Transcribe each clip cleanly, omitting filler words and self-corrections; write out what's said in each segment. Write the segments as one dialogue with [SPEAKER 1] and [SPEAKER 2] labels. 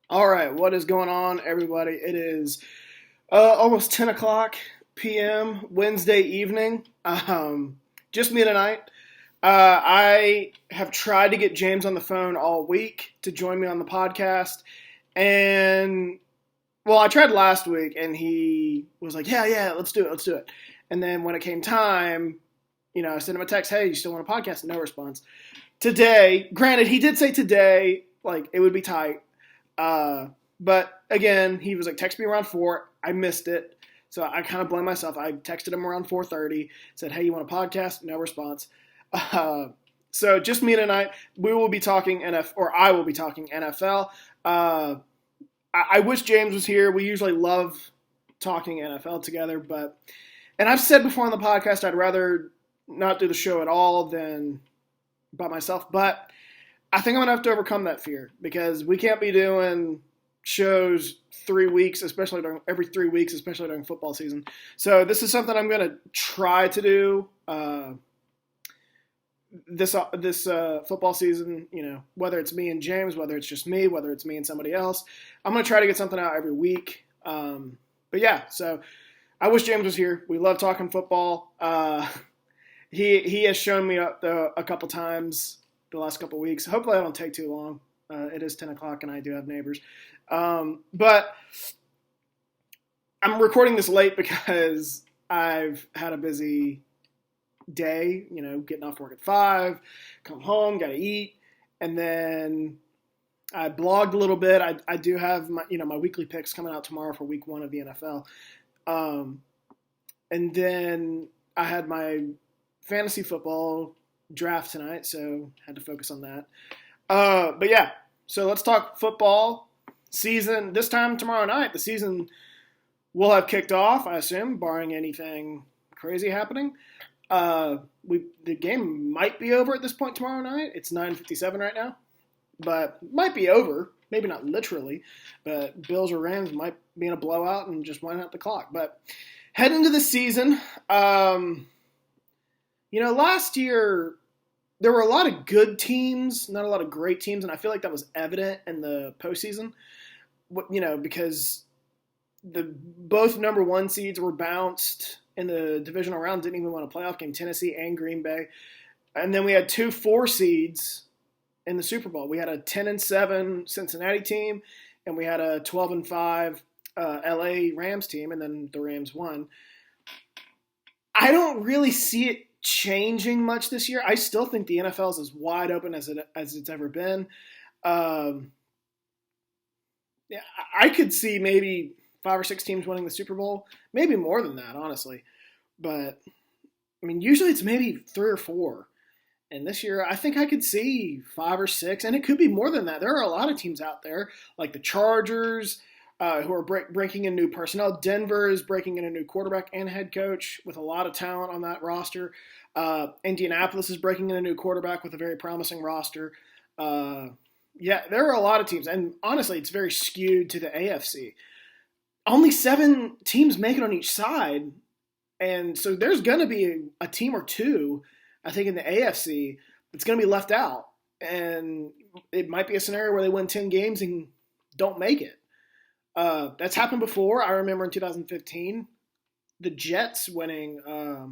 [SPEAKER 1] All right, what is going on, everybody? It is almost 10 o'clock p.m. Wednesday evening. Just me tonight. I have tried to get James on the phone all week to join me on the podcast. And, well, I tried last week, and he was like, yeah, let's do it. And then when it came time, I sent him a text, hey, you still want a podcast? No response. Today, granted, he did say today, like, it would be tight. But again, he was like, text me around 4. I missed it. So I kind of blame myself. I texted him around 4:30, said, hey, you want a podcast? No response. So just me tonight. We will be talking I will be talking NFL. I wish James was here. We usually love talking NFL together, and I've said before on the podcast, I'd rather not do the show at all than by myself, but I think I'm going to have to overcome that fear because we can't be doing shows 3 weeks, every 3 weeks, especially during football season. So this is something I'm going to try to do this football season. Whether it's me and James, whether it's just me, whether it's me and somebody else, I'm going to try to get something out every week. But yeah, so I wish James was here. We love talking football. He has shown me up a couple times the last couple weeks. Hopefully I don't take too long. It is 10 o'clock and I do have neighbors. But I'm recording this late because I've had a busy day, getting off work at 5, come home, got to eat. And then I blogged a little bit. I do have my weekly picks coming out tomorrow for week 1 of the NFL. And then I had my fantasy football draft tonight, so had to focus on that. But yeah, so let's talk football season. This time tomorrow night, the season will have kicked off, I assume, barring anything crazy happening. The game might be over at this point tomorrow night. It's 9:57 right now, but might be over. Maybe not literally, but Bills or Rams might be in a blowout and just wind out the clock. But head into the season. Last year there were a lot of good teams, not a lot of great teams, and I feel like that was evident in the postseason. Because both number 1 seeds were bounced in the divisional round, didn't even win a playoff game, Tennessee and Green Bay. And then we had 2 4 seeds in the Super Bowl. We had a 10-7 Cincinnati team, and we had a 12-5 LA Rams team, and then the Rams won. I don't really see it changing much this year. I still think the NFL is as wide open as it's ever been. Yeah, I could see maybe 5 or 6 teams winning the Super Bowl, maybe more than that, honestly. But I mean, usually it's maybe 3 or 4. And this year, I think I could see 5 or 6, and it could be more than that. There are a lot of teams out there, like the Chargers, who are breaking in new personnel. Denver is breaking in a new quarterback and head coach with a lot of talent on that roster. Indianapolis is breaking in a new quarterback with a very promising roster. Yeah, there are a lot of teams, and honestly, it's very skewed to the AFC. Only 7 teams make it on each side, and so there's going to be a team or 2, I think, in the AFC that's going to be left out, and it might be a scenario where they win 10 games and don't make it. That's happened before. I remember in 2015, the Jets winning, I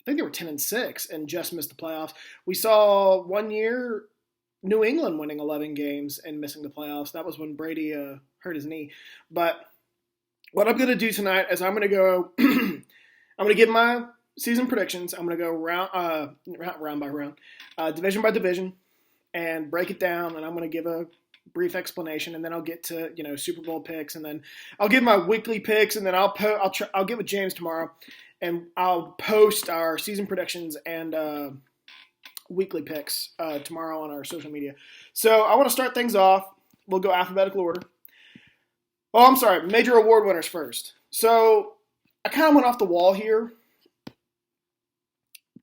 [SPEAKER 1] think they were 10-6 and just missed the playoffs. We saw one year New England winning 11 games and missing the playoffs. That was when Brady hurt his knee. But what I'm going to do tonight is I'm going to go I'm going to give my season predictions. I'm going to go round by round, division by division, and break it down, and I'm going to give a brief explanation, and then I'll get to Super Bowl picks, and then I'll give my weekly picks, and then I'll get with James tomorrow, and I'll post our season predictions and weekly picks tomorrow on our social media. So I want to start things off. We'll go alphabetical order. Oh, I'm sorry, major award winners first. So I kind of went off the wall here.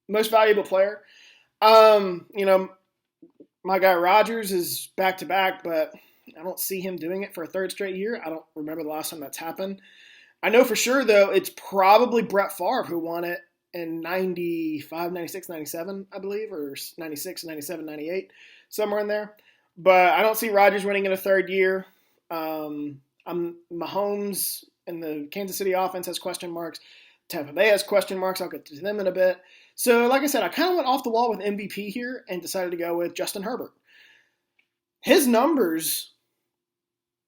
[SPEAKER 1] Most valuable player. My guy Rodgers is back-to-back, but I don't see him doing it for a 3rd straight year. I don't remember the last time that's happened. I know for sure, though, it's probably Brett Favre who won it in 95, 96, 97, I believe, or 96, 97, 98, somewhere in there. But I don't see Rodgers winning in a third year. Mahomes and the Kansas City offense has question marks. Tampa Bay has question marks. I'll get to them in a bit. So, like I said, I kind of went off the wall with MVP here and decided to go with Justin Herbert. His numbers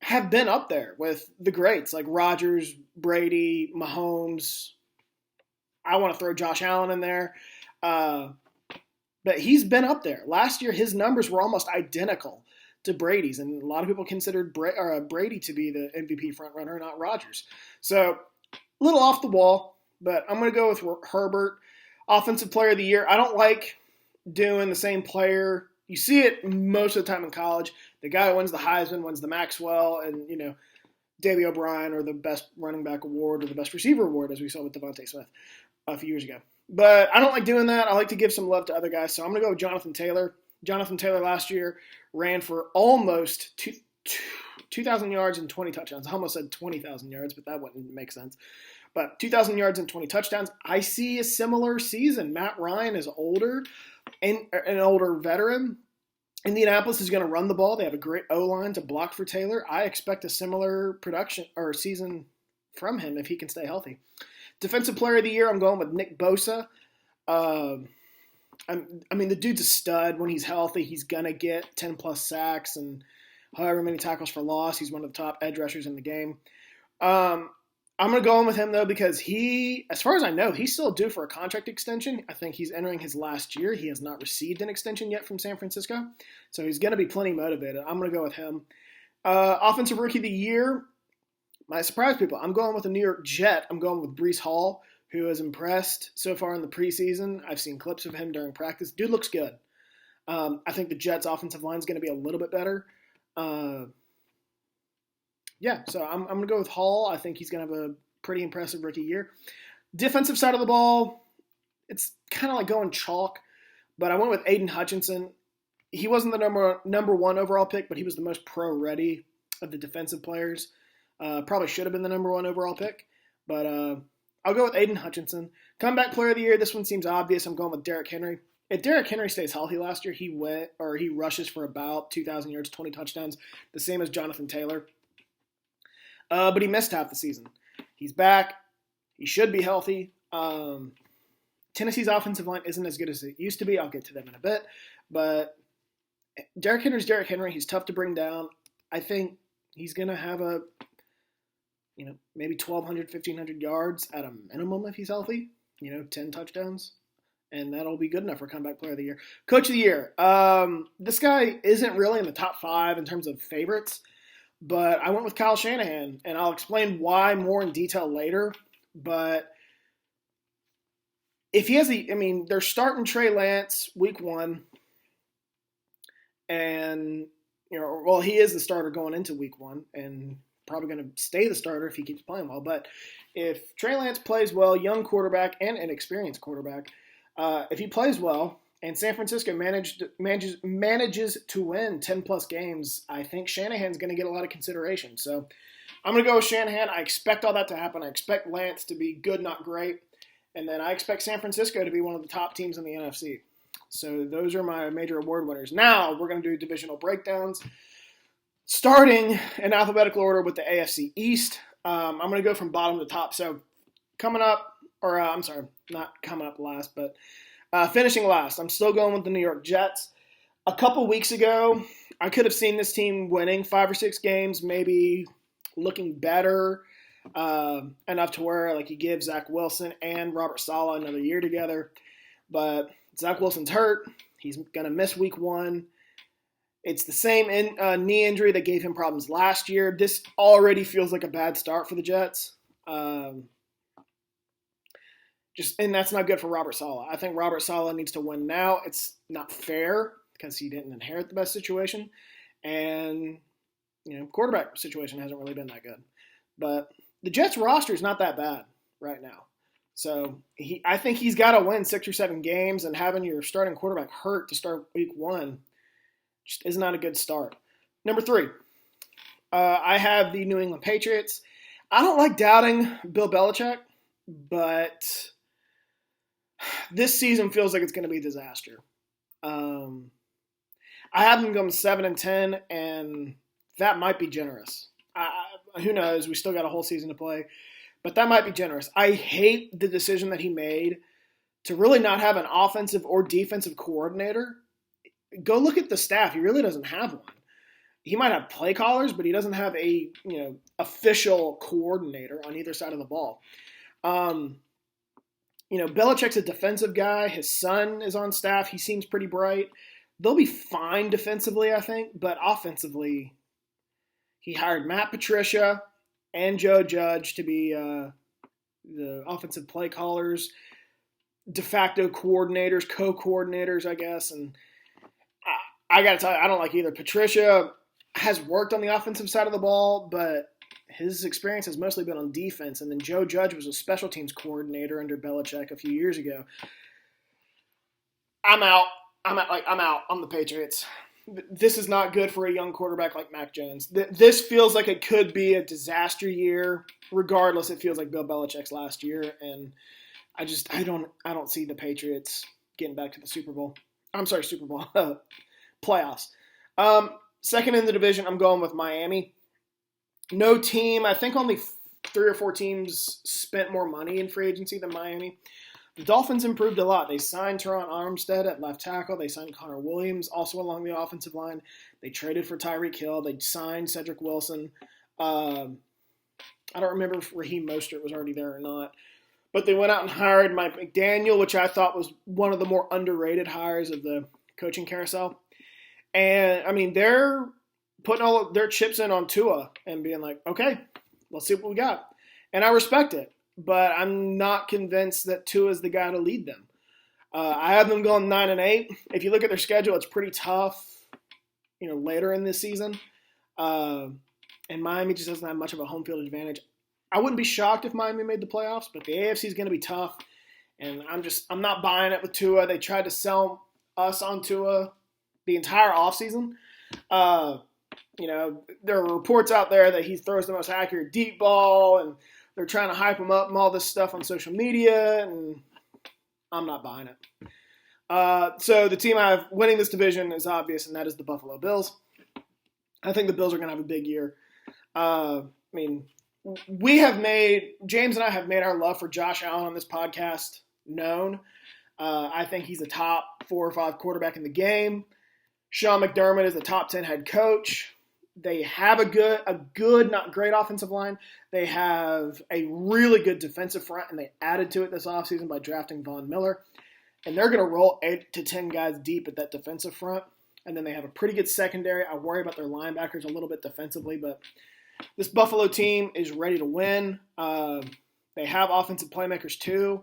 [SPEAKER 1] have been up there with the greats like Rodgers, Brady, Mahomes. I want to throw Josh Allen in there. But he's been up there. Last year, his numbers were almost identical to Brady's, and a lot of people considered Brady to be the MVP frontrunner, not Rodgers. So, a little off the wall, but I'm going to go with Herbert. Offensive Player of the Year. I don't like doing the same player. You see it most of the time in college. The guy who wins the Heisman wins the Maxwell and, Davey O'Brien, or the best running back award or the best receiver award, as we saw with Devontae Smith a few years ago. But I don't like doing that. I like to give some love to other guys. So I'm going to go with Jonathan Taylor. Jonathan Taylor last year ran for almost 2,000 yards and 20 touchdowns. I almost said 20,000 yards, but that wouldn't make sense. But 2,000 yards and 20 touchdowns. I see a similar season. Matt Ryan is older and an older veteran. Indianapolis is going to run the ball. They have a great O-line to block for Taylor. I expect a similar production or season from him if he can stay healthy. Defensive Player of the Year, I'm going with Nick Bosa. The dude's a stud. When he's healthy, he's going to get 10-plus sacks and however many tackles for loss. He's one of the top edge rushers in the game. I'm going to go in with him, though, because he, as far as I know, he's still due for a contract extension. I think he's entering his last year. He has not received an extension yet from San Francisco, so he's going to be plenty motivated. I'm going to go with him. Offensive Rookie of the Year, might surprise people. I'm going with the New York Jet. I'm going with Breece Hall, who has impressed so far in the preseason. I've seen clips of him during practice. Dude looks good. I think the Jets' offensive line is going to be a little bit better. So I'm going to go with Hall. I think he's going to have a pretty impressive rookie year. Defensive side of the ball, it's kind of like going chalk, but I went with Aiden Hutchinson. He wasn't the number one overall pick, but he was the most pro-ready of the defensive players. Probably should have been the number one overall pick, but I'll go with Aiden Hutchinson. Comeback Player of the Year, this one seems obvious. I'm going with Derrick Henry. If Derrick Henry stays healthy last year, he rushes for about 2,000 yards, 20 touchdowns, the same as Jonathan Taylor. But he missed half the season. He's back. He should be healthy. Tennessee's offensive line isn't as good as it used to be. I'll get to them in a bit. But Derrick Henry's Derrick Henry. He's tough to bring down. I think he's going to have maybe 1,200, 1,500 yards at a minimum if he's healthy. 10 touchdowns. And that'll be good enough for Comeback Player of the Year. Coach of the Year. This guy isn't really in the top 5 in terms of favorites. But I went with Kyle Shanahan, and I'll explain why more in detail later. But if he has they're starting Trey Lance week 1. And, he is the starter going into week 1 and probably going to stay the starter if he keeps playing well. But if Trey Lance plays well, young quarterback and an experienced quarterback, if he plays well, and San Francisco manages to win 10-plus games, I think Shanahan's going to get a lot of consideration. So I'm going to go with Shanahan. I expect all that to happen. I expect Lance to be good, not great. And then I expect San Francisco to be one of the top teams in the NFC. So those are my major award winners. Now we're going to do divisional breakdowns, starting in alphabetical order with the AFC East. I'm going to go from bottom to top. So not coming up last, but finishing last, I'm still going with the New York Jets. A couple weeks ago, I could have seen this team winning 5 or 6 games, maybe looking better, enough to where you give Zach Wilson and Robert Saleh another year together. But Zach Wilson's hurt. He's going to miss week 1. It's the same knee injury that gave him problems last year. This already feels like a bad start for the Jets. And that's not good for Robert Saleh. I think Robert Saleh needs to win now. It's not fair because he didn't inherit the best situation. And, quarterback situation hasn't really been that good. But the Jets roster is not that bad right now. So I think he's got to win 6 or 7 games, and having your starting quarterback hurt to start week 1 just is not a good start. Number 3, I have the New England Patriots. I don't like doubting Bill Belichick, but this season feels like it's going to be a disaster. I have them going 7-10, and that might be generous. Who knows? We still got a whole season to play, but that might be generous. I hate the decision that he made to really not have an offensive or defensive coordinator. Go look at the staff. He really doesn't have one. He might have play callers, but he doesn't have a official coordinator on either side of the ball. Belichick's a defensive guy. His son is on staff. He seems pretty bright. They'll be fine defensively, I think, but offensively, he hired Matt Patricia and Joe Judge to be the offensive play callers, de facto coordinators, co-coordinators, I guess. And I got to tell you, I don't like either. Patricia has worked on the offensive side of the ball, but his experience has mostly been on defense. And then Joe Judge was a special teams coordinator under Belichick a few years ago. I'm out. I'm out on the Patriots. This is not good for a young quarterback like Mac Jones. This feels like it could be a disaster year. Regardless, it feels like Bill Belichick's last year, and I don't see the Patriots getting back to the Super Bowl. I'm sorry, Super Bowl playoffs. Second in the division, I'm going with Miami. No team. I think only 3 or 4 teams spent more money in free agency than Miami. The Dolphins improved a lot. They signed Teron Armstead at left tackle. They signed Connor Williams also along the offensive line. They traded for Tyreek Hill. They signed Cedric Wilson. I don't remember if Raheem Mostert was already there or not. But they went out and hired Mike McDaniel, which I thought was one of the more underrated hires of the coaching carousel. And, I mean, they're putting all of their chips in on Tua and being like, okay, let's see what we got. And I respect it, but I'm not convinced that Tua is the guy to lead them. I have them going 9-8. If you look at their schedule, it's pretty tough, later in this season. And Miami just doesn't have much of a home field advantage. I wouldn't be shocked if Miami made the playoffs, but the AFC is going to be tough. And I'm not buying it with Tua. They tried to sell us on Tua the entire offseason. There are reports out there that he throws the most accurate deep ball, and they're trying to hype him up and all this stuff on social media, and I'm not buying it. So the team I have winning this division is obvious, and that is the Buffalo Bills. I think the Bills are going to have a big year. James and I have made our love for Josh Allen on this podcast known. I think he's a top 4 or 5 quarterback in the game. Sean McDermott is the top 10 head coach. They have a good, not great offensive line. They have a really good defensive front, and they added to it this offseason by drafting Von Miller. And they're going to roll 8 to 10 guys deep at that defensive front. And then they have a pretty good secondary. I worry about their linebackers a little bit defensively, but this Buffalo team is ready to win. They have offensive playmakers too.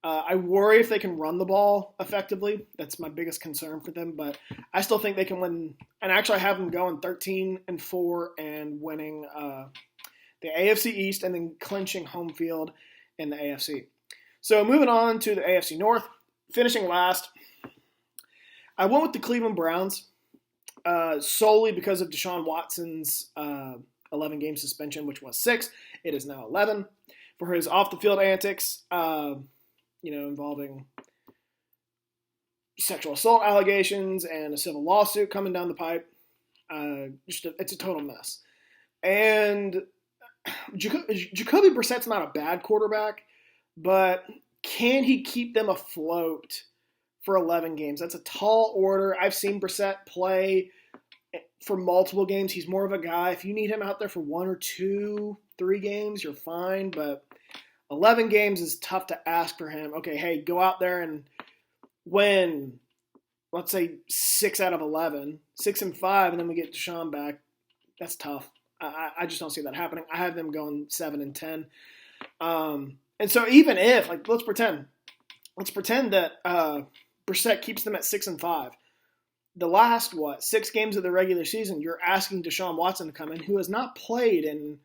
[SPEAKER 1] I worry if they can run the ball effectively. That's my biggest concern for them, but I still think they can win. And actually, I have them going 13-4 and winning the AFC East and then clinching home field in the AFC. So moving on to the AFC North, finishing last, I went with the Cleveland Browns solely because of Deshaun Watson's 11-game suspension, which was 6. It is now 11 for his off-the-field antics. Involving sexual assault allegations and a civil lawsuit coming down the pipe. It's a total mess. And Jacoby Brissett's not a bad quarterback, but can he keep them afloat for 11 games? That's a tall order. I've seen Brissett play for multiple games. He's more of a guy. If you need him out there for 1 or 2, 3 games, you're fine, but 11 games is tough to ask for him. Okay, hey, go out there and win, let's say 6 out of 11, 6-5, and then we get Deshaun back. That's tough. I just don't see that happening. I have them going 7-10. And so even if, let's pretend that Brissett keeps them at 6-5. The last, 6 games of the regular season, you're asking Deshaun Watson to come in, who has not played in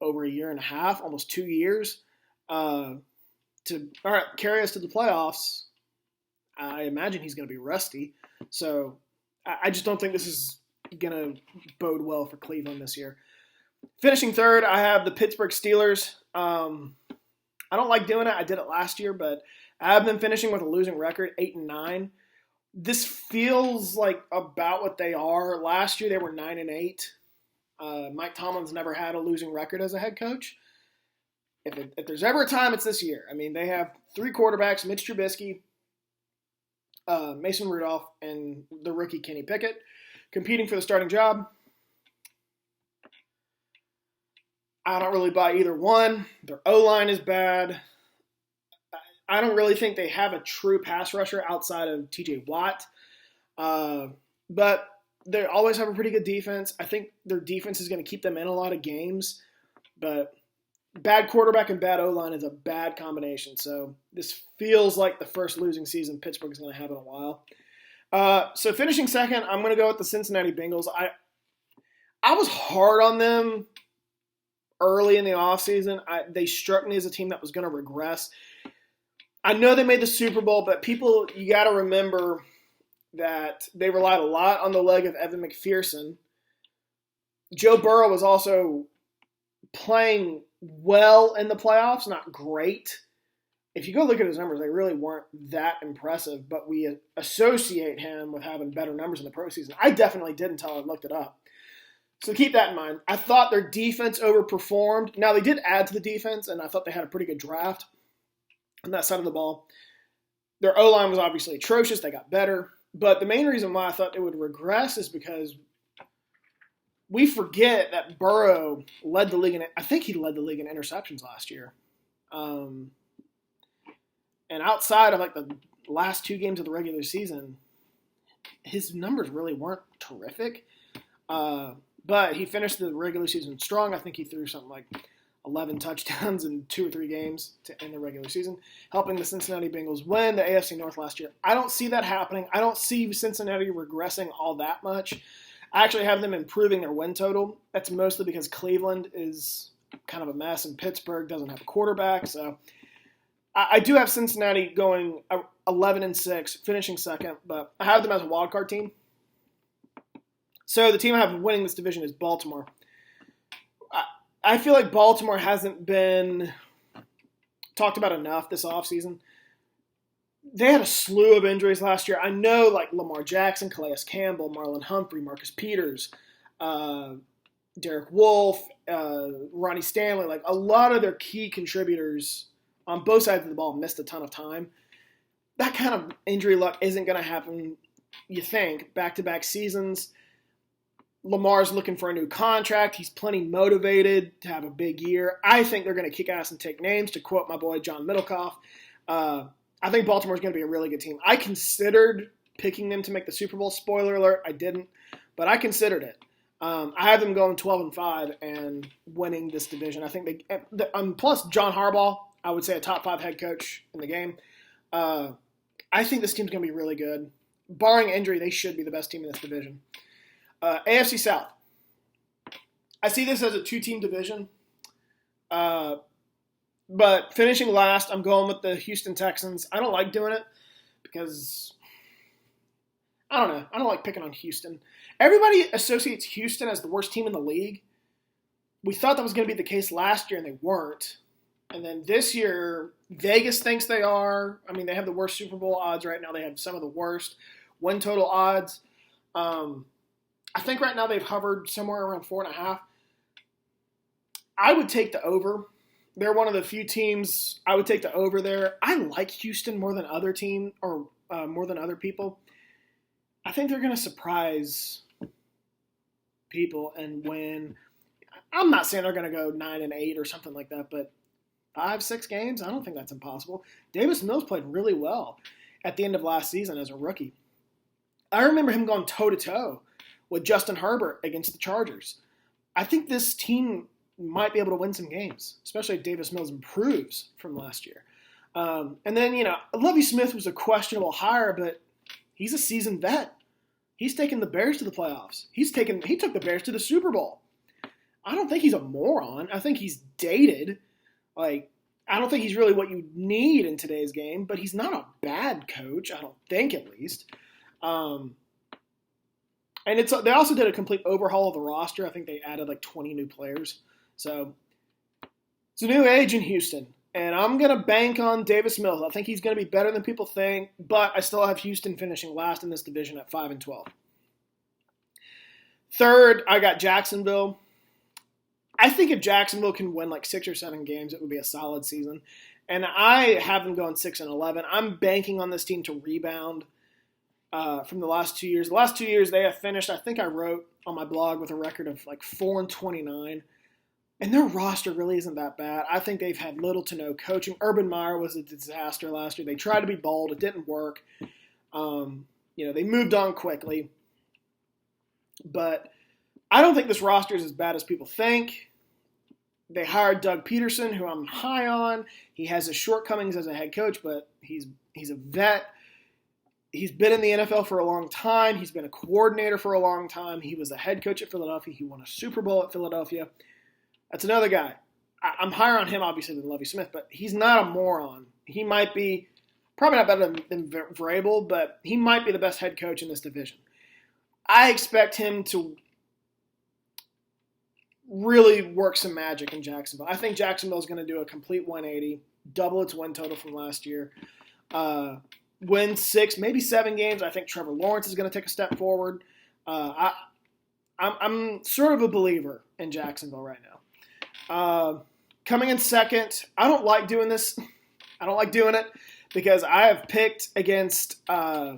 [SPEAKER 1] over a year and a half, almost 2 years, to carry us to the playoffs. I imagine he's going to be rusty. So I just don't think this is going to bode well for Cleveland this year. Finishing third, I have the Pittsburgh Steelers. I don't like doing it. I did it last year, but I have them finishing with a losing record, 8-9. This feels like about what they are. Last year they were 9-8. Mike Tomlin's never had a losing record as a head coach. If there's ever a time, it's this year. I mean, they have 3 quarterbacks: Mitch Trubisky, Mason Rudolph, and the rookie Kenny Pickett, competing for the starting job. I don't really buy either one. Their O-line is bad. I don't really think they have a true pass rusher outside of TJ Watt. But they always have a pretty good defense. I think their defense is going to keep them in a lot of games. But bad quarterback and bad O-line is a bad combination. So this feels like the first losing season Pittsburgh is going to have in a while. So finishing second, I'm going to go with the Cincinnati Bengals. I was hard on them early in the offseason. They struck me as a team that was going to regress. I know they made the Super Bowl, but you got to remember that they relied a lot on the leg of Evan McPherson. Joe Burrow was also playing well in the playoffs, not great. If you go look at his numbers, they really weren't that impressive, but we associate him with having better numbers in the postseason. I definitely did until I looked it up. So keep that in mind. I thought their defense overperformed. Now, they did add to the defense, and I thought they had a pretty good draft on that side of the ball. Their O-line was obviously atrocious. They got better. But the main reason why I thought they would regress is because we forget that Burrow led the league I think he led the league in interceptions last year. And outside of like the last 2 games of the regular season, his numbers really weren't terrific. But he finished the regular season strong. I think he threw something like 11 touchdowns in 2 or 3 games to end the regular season, helping the Cincinnati Bengals win the AFC North last year. I don't see that happening. I don't see Cincinnati regressing all that much. I actually have them improving their win total. That's mostly because Cleveland is kind of a mess and Pittsburgh doesn't have a quarterback. So I do have Cincinnati going 11-6, finishing second, but I have them as a wild card team. So the team I have winning this division is Baltimore. I feel like Baltimore hasn't been talked about enough this offseason. They had a slew of injuries last year. I know like Lamar Jackson, Calais Campbell, Marlon Humphrey, Marcus Peters, Derek Wolfe, Ronnie Stanley. Like a lot of their key contributors on both sides of the ball missed a ton of time. That kind of injury luck isn't going to happen, you think, back-to-back seasons. Lamar's looking for a new contract. He's plenty motivated to have a big year. I think they're going to kick ass and take names, to quote my boy John Middlecoff. I think Baltimore's going to be a really good team. I considered picking them to make the Super Bowl. Spoiler alert, I didn't. But I considered it. I have them going 12-5 and winning this division. I think plus John Harbaugh, I would say a top 5 head coach in the game. I think this team's going to be really good. Barring injury, they should be the best team in this division. AFC South. I see this as a 2-team division. But finishing last, I'm going with the Houston Texans. I don't like doing it because, I don't know. I don't like picking on Houston. Everybody associates Houston as the worst team in the league. We thought that was going to be the case last year, and they weren't. And then this year, Vegas thinks they are. I mean, they have the worst Super Bowl odds right now. They have some of the worst win total odds. I think right now they've hovered somewhere around 4.5. I would take the over. They're one of the few teams I would take the over there. I like Houston more than other team or more than other people. I think they're going to surprise people and win. I'm not saying they're going to go 9-8 or something like that, but 5-6 games, I don't think that's impossible. Davis Mills played really well at the end of last season as a rookie. I remember him going toe-to-toe with Justin Herbert against the Chargers. I think this team might be able to win some games, especially if Davis Mills improves from last year. And then, Lovie Smith was a questionable hire, but he's a seasoned vet. He's taken the Bears to the playoffs. He took the Bears to the Super Bowl. I don't think he's a moron. I think he's dated. I don't think he's really what you need in today's game, but he's not a bad coach, I don't think at least. And they also did a complete overhaul of the roster. I think they added 20 new players. So it's a new age in Houston. And I'm going to bank on Davis Mills. I think he's going to be better than people think, but I still have Houston finishing last in this division at 5-12. Third, I got Jacksonville. I think if Jacksonville can win like 6 or 7 games, it would be a solid season. And I have them going 6-11. I'm banking on this team to rebound from the last 2 years. The last 2 years they have finished, I think I wrote on my blog, with a record of like 4-29. And their roster really isn't that bad. I think they've had little to no coaching. Urban Meyer was a disaster last year. They tried to be bold. It didn't work. They moved on quickly. But I don't think this roster is as bad as people think. They hired Doug Peterson, who I'm high on. He has his shortcomings as a head coach, but he's a vet. He's been in the NFL for a long time. He's been a coordinator for a long time. He was a head coach at Philadelphia. He won a Super Bowl at Philadelphia. That's another guy. I'm higher on him, obviously, than Lovie Smith, but he's not a moron. He might be probably not better than Vrabel, but he might be the best head coach in this division. I expect him to really work some magic in Jacksonville. I think Jacksonville is going to do a complete 180, double its win total from last year, win 6, maybe 7 games. I think Trevor Lawrence is going to take a step forward. I'm sort of a believer in Jacksonville right now. Coming in second, I don't like doing this. I don't like doing it because I have picked against, I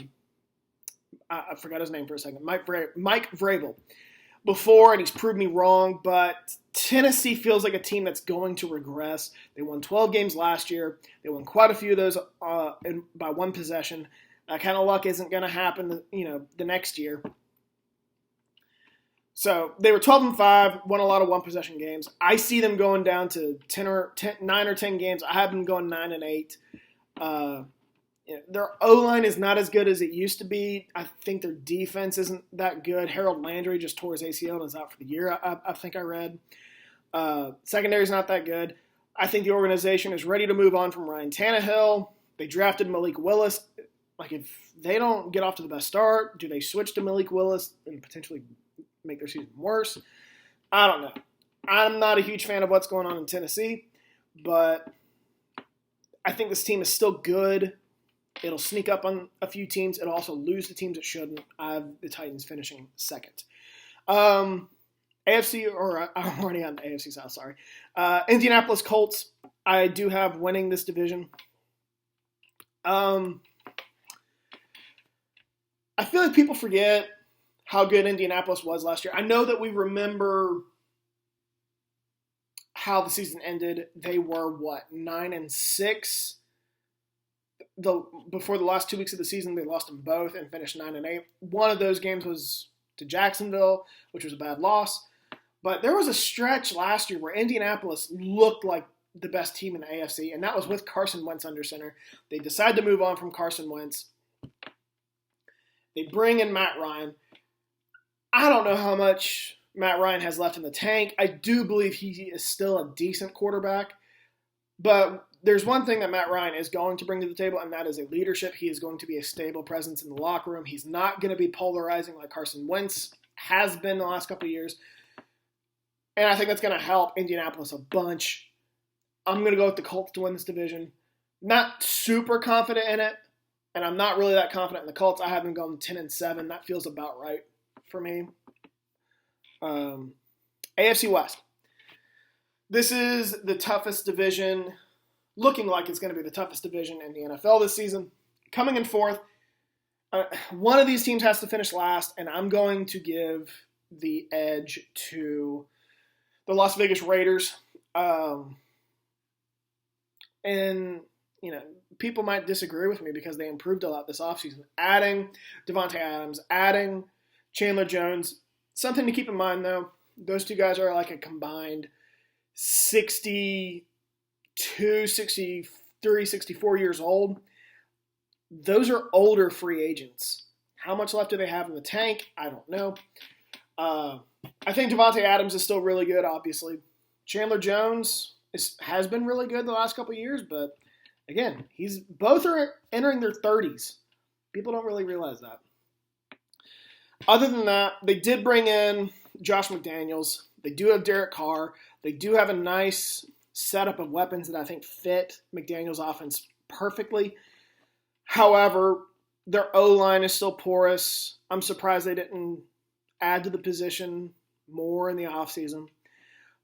[SPEAKER 1] forgot his name for a second, Mike Vrabel before, and he's proved me wrong, but Tennessee feels like a team that's going to regress. They won 12 games last year. They won quite a few of those by one possession. That kind of luck isn't going to happen, the next year. So they were 12-5, won a lot of one-possession games. I see them going down to 9 or 10 games. I have them going 9-8. Their O-line is not as good as it used to be. I think their defense isn't that good. Harold Landry just tore his ACL and is out for the year, I think I read. Secondary is not that good. I think the organization is ready to move on from Ryan Tannehill. They drafted Malik Willis. Like, if they don't get off to the best start, do they switch to Malik Willis and potentially make their season worse? I don't know. I'm not a huge fan of what's going on in Tennessee, but I think this team is still good. It'll sneak up on a few teams. It'll also lose to teams it shouldn't. I have the Titans finishing second. AFC, or I'm already on the AFC South, sorry. Indianapolis Colts, I do have winning this division. I feel like people forget how good Indianapolis was last year. I know that we remember how the season ended. They were, 9-6? Before the last 2 weeks of the season, they lost them both and finished 9-8. One of those games was to Jacksonville, which was a bad loss. But there was a stretch last year where Indianapolis looked like the best team in the AFC, and that was with Carson Wentz under center. They decide to move on from Carson Wentz. They bring in Matt Ryan. I don't know how much Matt Ryan has left in the tank. I do believe he is still a decent quarterback. But there's one thing that Matt Ryan is going to bring to the table, and that is a leadership. He is going to be a stable presence in the locker room. He's not going to be polarizing like Carson Wentz has been the last couple of years. And I think that's going to help Indianapolis a bunch. I'm going to go with the Colts to win this division. Not super confident in it, and I'm not really that confident in the Colts. I have them going 10-7. That feels about right for me. AFC West. This is the toughest division, looking like it's going to be the toughest division in the NFL this season. Coming in fourth, one of these teams has to finish last, and I'm going to give the edge to the Las Vegas Raiders. And, people might disagree with me because they improved a lot this offseason. Adding Devontae Adams, adding Chandler Jones. Something to keep in mind, though, those two guys are like a combined 62, 63, 64 years old. Those are older free agents. How much left do they have in the tank? I don't know. I think Devontae Adams is still really good, obviously. Chandler Jones has been really good the last couple of years, but again, both are entering their 30s. People don't really realize that. Other than that, they did bring in Josh McDaniels. They do have Derek Carr. They do have a nice setup of weapons that I think fit McDaniel's offense perfectly. However, their O-line is still porous. I'm surprised they didn't add to the position more in the offseason.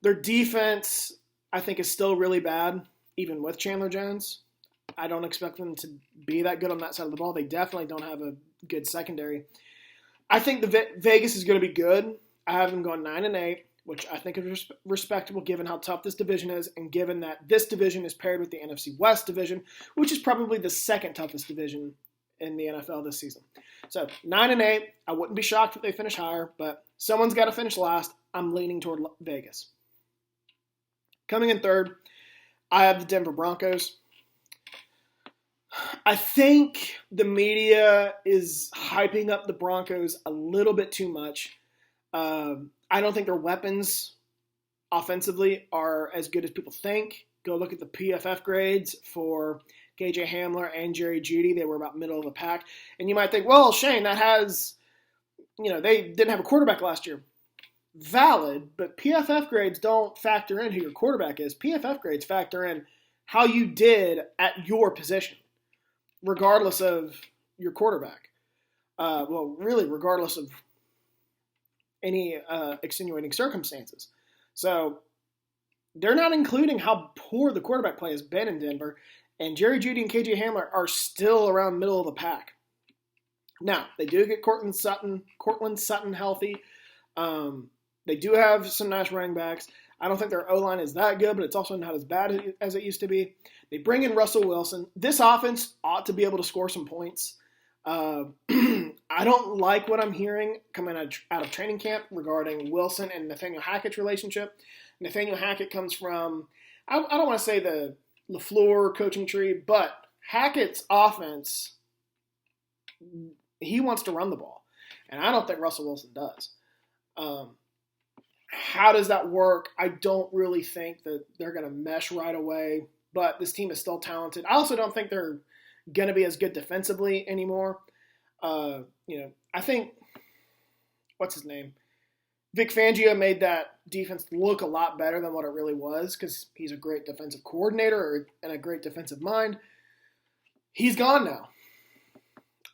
[SPEAKER 1] Their defense, I think, is still really bad, even with Chandler Jones. I don't expect them to be that good on that side of the ball. They definitely don't have a good secondary. I think the Vegas is going to be good. I have them going 9-8, which I think is respectable given how tough this division is and given that this division is paired with the NFC West division, which is probably the second toughest division in the NFL this season. So 9-8, I wouldn't be shocked if they finish higher, but someone's got to finish last. I'm leaning toward Vegas. Coming in third, I have the Denver Broncos. I think the media is hyping up the Broncos a little bit too much. I don't think their weapons offensively are as good as people think. Go look at the PFF grades for KJ Hamler and Jerry Jeudy. They were about middle of the pack. And you might think, well, Shane, that has, they didn't have a quarterback last year. Valid, but PFF grades don't factor in who your quarterback is. PFF grades factor in how you did at your position, regardless of your quarterback. Really, regardless of any extenuating circumstances. So they're not including how poor the quarterback play has been in Denver, and Jerry Jeudy and KJ Hamler are still around middle of the pack. Now, they do get Cortland Sutton healthy. They do have some nice running backs. I don't think their O-line is that good, but it's also not as bad as it used to be. They bring in Russell Wilson. This offense ought to be able to score some points. I don't like what I'm hearing coming out of training camp regarding Wilson and Nathaniel Hackett's relationship. Nathaniel Hackett comes from, I don't want to say the LaFleur coaching tree, but Hackett's offense, he wants to run the ball. And I don't think Russell Wilson does. How does that work? I don't really think that they're going to mesh right away, but this team is still talented. I also don't think they're going to be as good defensively anymore. I think, what's his name? Vic Fangio made that defense look a lot better than what it really was because he's a great defensive coordinator and a great defensive mind. He's gone now.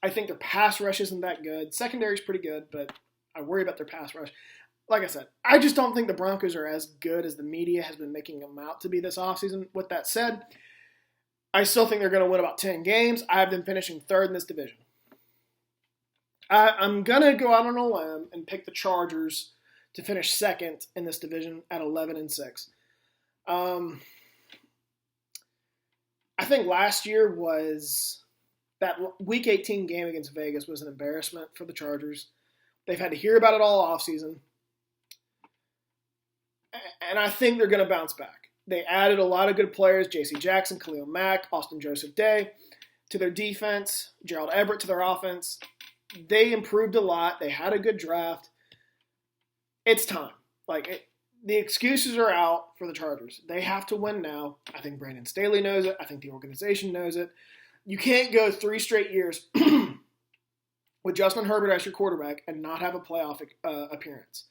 [SPEAKER 1] I think their pass rush isn't that good. Secondary's pretty good, but I worry about their pass rush. Like I said, I just don't think the Broncos are as good as the media has been making them out to be this offseason. With that said, I still think they're going to win about 10 games. I have them finishing third in this division. I'm going to go out on a limb and pick the Chargers to finish second in this division at 11-6. I think last year was that Week 18 game against Vegas was an embarrassment for the Chargers. They've had to hear about it all offseason. And I think they're going to bounce back. They added a lot of good players, J.C. Jackson, Khalil Mack, Austin Joseph Day, to their defense, Gerald Everett to their offense. They improved a lot. They had a good draft. It's time. The excuses are out for the Chargers. They have to win now. I think Brandon Staley knows it. I think the organization knows it. You can't go 3 straight years with Justin Herbert as your quarterback and not have a playoff appearance.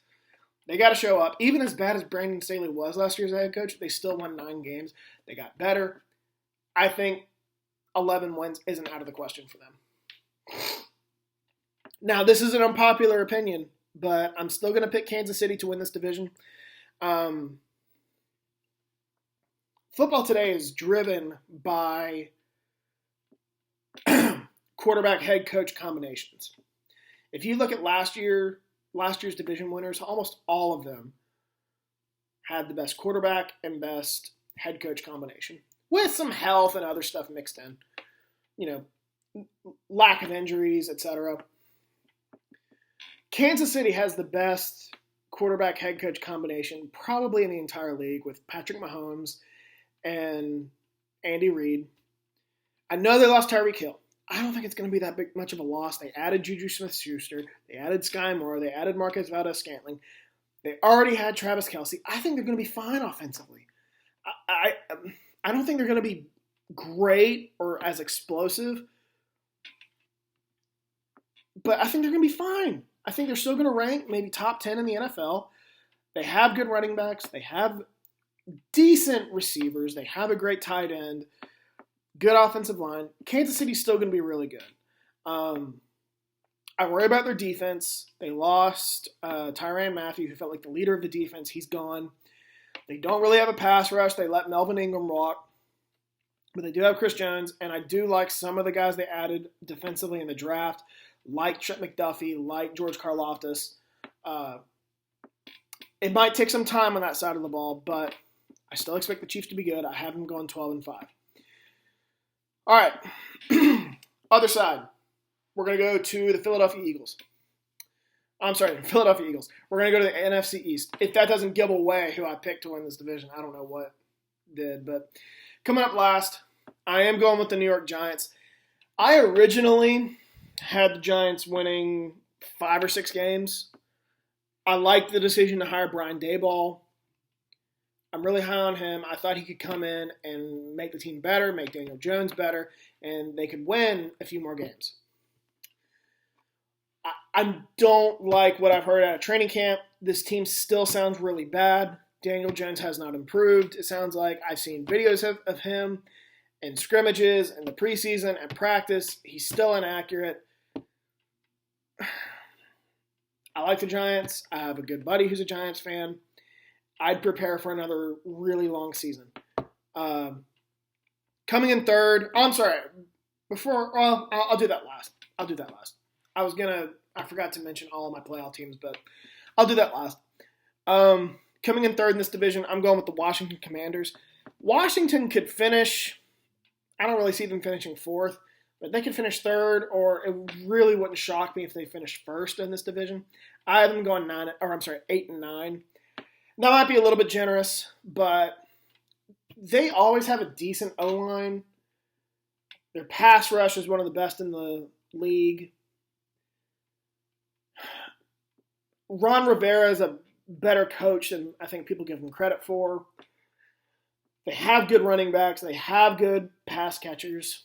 [SPEAKER 1] They got to show up. Even as bad as Brandon Staley was last year as head coach, they still won 9 games. They got better. I think 11 wins isn't out of the question for them. Now, this is an unpopular opinion, but I'm still going to pick Kansas City to win this division. Football today is driven by quarterback head coach combinations. If you look at last year's division winners, almost all of them had the best quarterback and best head coach combination, with some health and other stuff mixed in. Lack of injuries, etc. Kansas City has the best quarterback head coach combination probably in the entire league with Patrick Mahomes and Andy Reid. I know they lost Tyreek Hill. I don't think it's going to be that much of a loss. They added Juju Smith-Schuster. They added Sky Moore. They added Marquez Valdes-Scantling. They already had Travis Kelce. I think they're going to be fine offensively. I don't think they're going to be great or as explosive, but I think they're going to be fine. I think they're still going to rank maybe top 10 in the NFL. They have good running backs. They have decent receivers. They have a great tight end, good offensive line. Kansas City's still going to be really good. I worry about their defense. They lost Tyrann Mathieu, who felt like the leader of the defense. He's gone. They don't really have a pass rush. They let Melvin Ingram walk. But they do have Chris Jones, and I do like some of the guys they added defensively in the draft, like Trent McDuffie, like George Karlaftis. It might take some time on that side of the ball, but I still expect the Chiefs to be good. I have them going 12-5. All right, other side. We're going to go to the Philadelphia Eagles. I'm sorry, the Philadelphia Eagles. We're going to go to the NFC East. If that doesn't give away who I picked to win this division, I don't know what did. But coming up last, I am going with the New York Giants. I originally had the Giants winning 5 or 6 games. I liked the decision to hire Brian Daboll. I'm really high on him. I thought he could come in and make the team better, make Daniel Jones better, and they could win a few more games. I don't like what I've heard out of training camp. This team still sounds really bad. Daniel Jones has not improved. It sounds like I've seen videos of him in scrimmages and the preseason and practice. He's still inaccurate. I like the Giants. I have a good buddy who's a Giants fan. I'd prepare for another really long season. Coming in third. Oh, I'm sorry. I'll do that last. I forgot to mention all of my playoff teams, but I'll do that last. Coming in third in this division, I'm going with the Washington Commanders. Washington could finish, I don't really see them finishing fourth, but they could finish third, or it really wouldn't shock me if they finished first in this division. I have them going 8-9. That might be a little bit generous, but they always have a decent O-line. Their pass rush is one of the best in the league. Ron Rivera is a better coach than I think people give him credit for. They have good running backs. They have good pass catchers.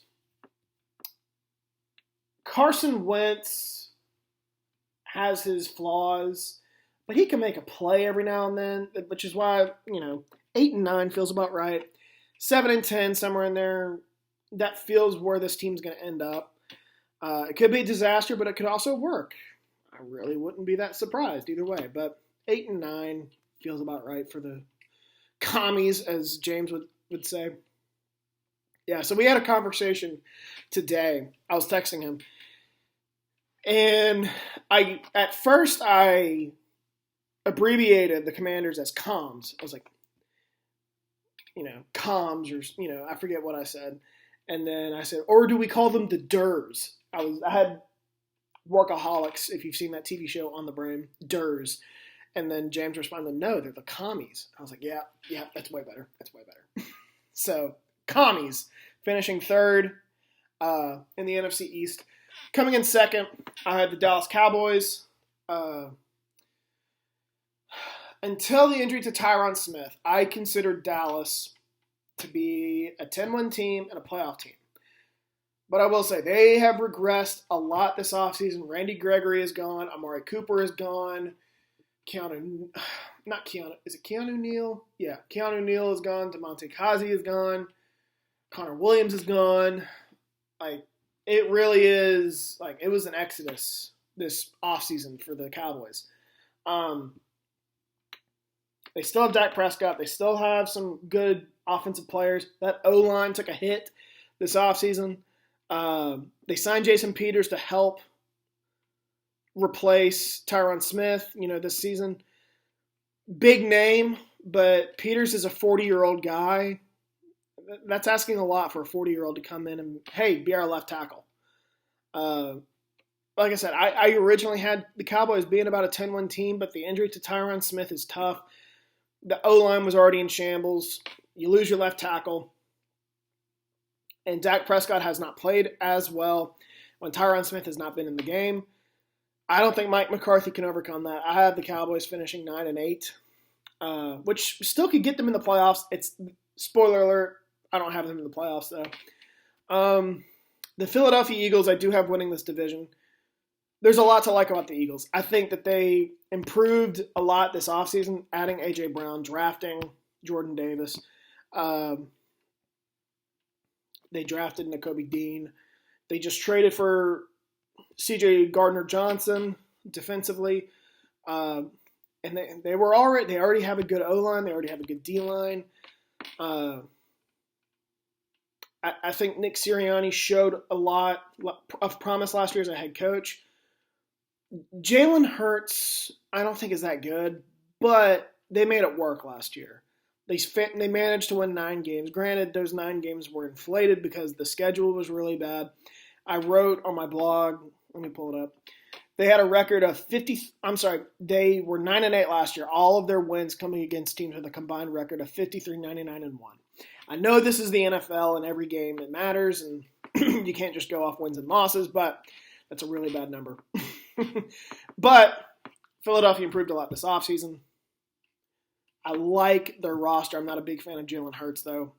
[SPEAKER 1] Carson Wentz has his flaws, but he can make a play every now and then, which is why, 8-9 feels about right. 7-10, somewhere in there, that feels where this team's going to end up. It could be a disaster, but it could also work. I really wouldn't be that surprised either way, but 8-9 feels about right for the commies, as James would say. Yeah, so we had a conversation today. I was texting him, and at first I abbreviated the Commanders as comms. I was like, comms, or, I forget what I said. And then I said, or do we call them the Durs? I had Workaholics, if you've seen that TV show on the brain, Durs. And then James responded, no, they're the commies. I was like, yeah, that's way better. So, commies, finishing third in the NFC East. Coming in second, I had the Dallas Cowboys. Until the injury to Tyron Smith, I considered Dallas to be a 10-win team and a playoff team. But I will say, they have regressed a lot this offseason. Randy Gregory is gone. Amari Cooper is gone. Keanu Neal? Yeah, Keanu Neal is gone. DeMonte Kazi is gone. Connor Williams is gone. It really is, it was an exodus this offseason for the Cowboys. They still have Dak Prescott. They still have some good offensive players. That O-line took a hit this offseason. They signed Jason Peters to help replace Tyron Smith, this season. Big name, but Peters is a 40-year-old guy. That's asking a lot for a 40-year-old to come in and, hey, be our left tackle. Like I said, I originally had the Cowboys being about a 10-win team, but the injury to Tyron Smith is tough. The O-line was already in shambles. You lose your left tackle. And Dak Prescott has not played as well when Tyron Smith has not been in the game. I don't think Mike McCarthy can overcome that. I have the Cowboys finishing 9-8, which still could get them in the playoffs. It's spoiler alert, I don't have them in the playoffs though. The Philadelphia Eagles, I do have winning this division. There's a lot to like about the Eagles. I think that they improved a lot this offseason, adding A.J. Brown, drafting Jordan Davis. Um, they drafted Nakobe Dean. They just traded for C.J. Gardner-Johnson defensively. And they already have a good O-line. They already have a good D-line. I think Nick Sirianni showed a lot of promise last year as a head coach. Jalen Hurts, I don't think is that good, but they made it work last year. They managed to win 9 games. Granted, those 9 games were inflated because the schedule was really bad. I wrote on my blog, let me pull it up. They had a record of they were 9-8 last year. All of their wins coming against teams with a combined record of 53, 99, and 1. I know this is the NFL and every game it matters, and you can't just go off wins and losses, but that's a really bad number. But Philadelphia improved a lot this offseason. I like their roster. I'm not a big fan of Jalen Hurts, though.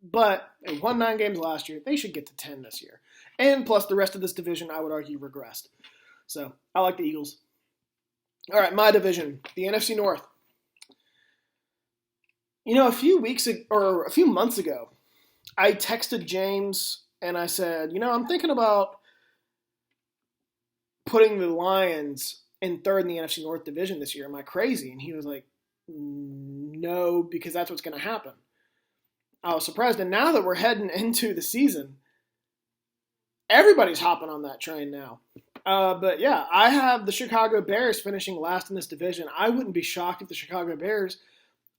[SPEAKER 1] But they won 9 games last year. They should get to 10 this year. And plus the rest of this division, I would argue, regressed. So I like the Eagles. All right, my division, the NFC North. A few months ago, I texted James and I said, I'm thinking about putting the Lions in third in the NFC North division this year. Am I crazy? And he was like, no, because that's what's going to happen. I was surprised. And now that we're heading into the season, everybody's hopping on that train now. But yeah, I have the Chicago Bears finishing last in this division. I wouldn't be shocked if the Chicago Bears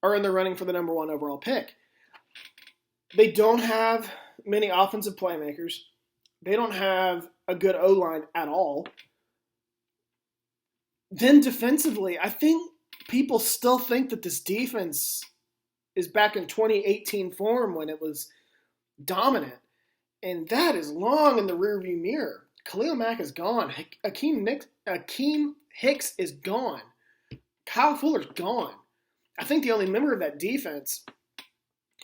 [SPEAKER 1] are in the running for the number 1 overall pick. They don't have many offensive playmakers. They don't have a good O-line at all. Then defensively, I think people still think that this defense is back in 2018 form when it was dominant. And that is long in the rearview mirror. Khalil Mack is gone. Akeem Hicks is gone. Kyle Fuller's gone. I think the only member of that defense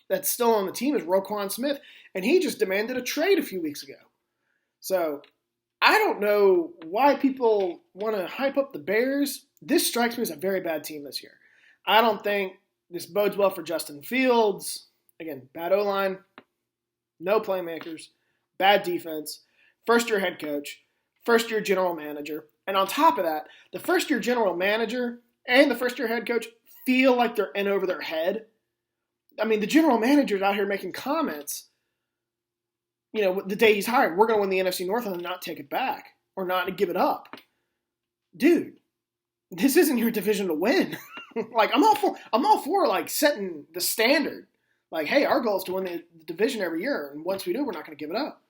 [SPEAKER 1] that's still on the team is Roquan Smith, and he just demanded a trade a few weeks ago. So I don't know why people want to hype up the Bears. This strikes me as a very bad team this year. I don't think this bodes well for Justin Fields. Again, bad O-line, no playmakers, bad defense, first-year head coach, first-year general manager. And on top of that, the first-year general manager and the first-year head coach feel like they're in over their head. I mean, the general manager's out here making comments, the day he's hired, we're going to win the NFC North and not take it back or not give it up. Dude, this isn't your division to win. I'm all for like setting the standard. Like, hey, our goal is to win the division every year, and once we do, we're not going to give it up.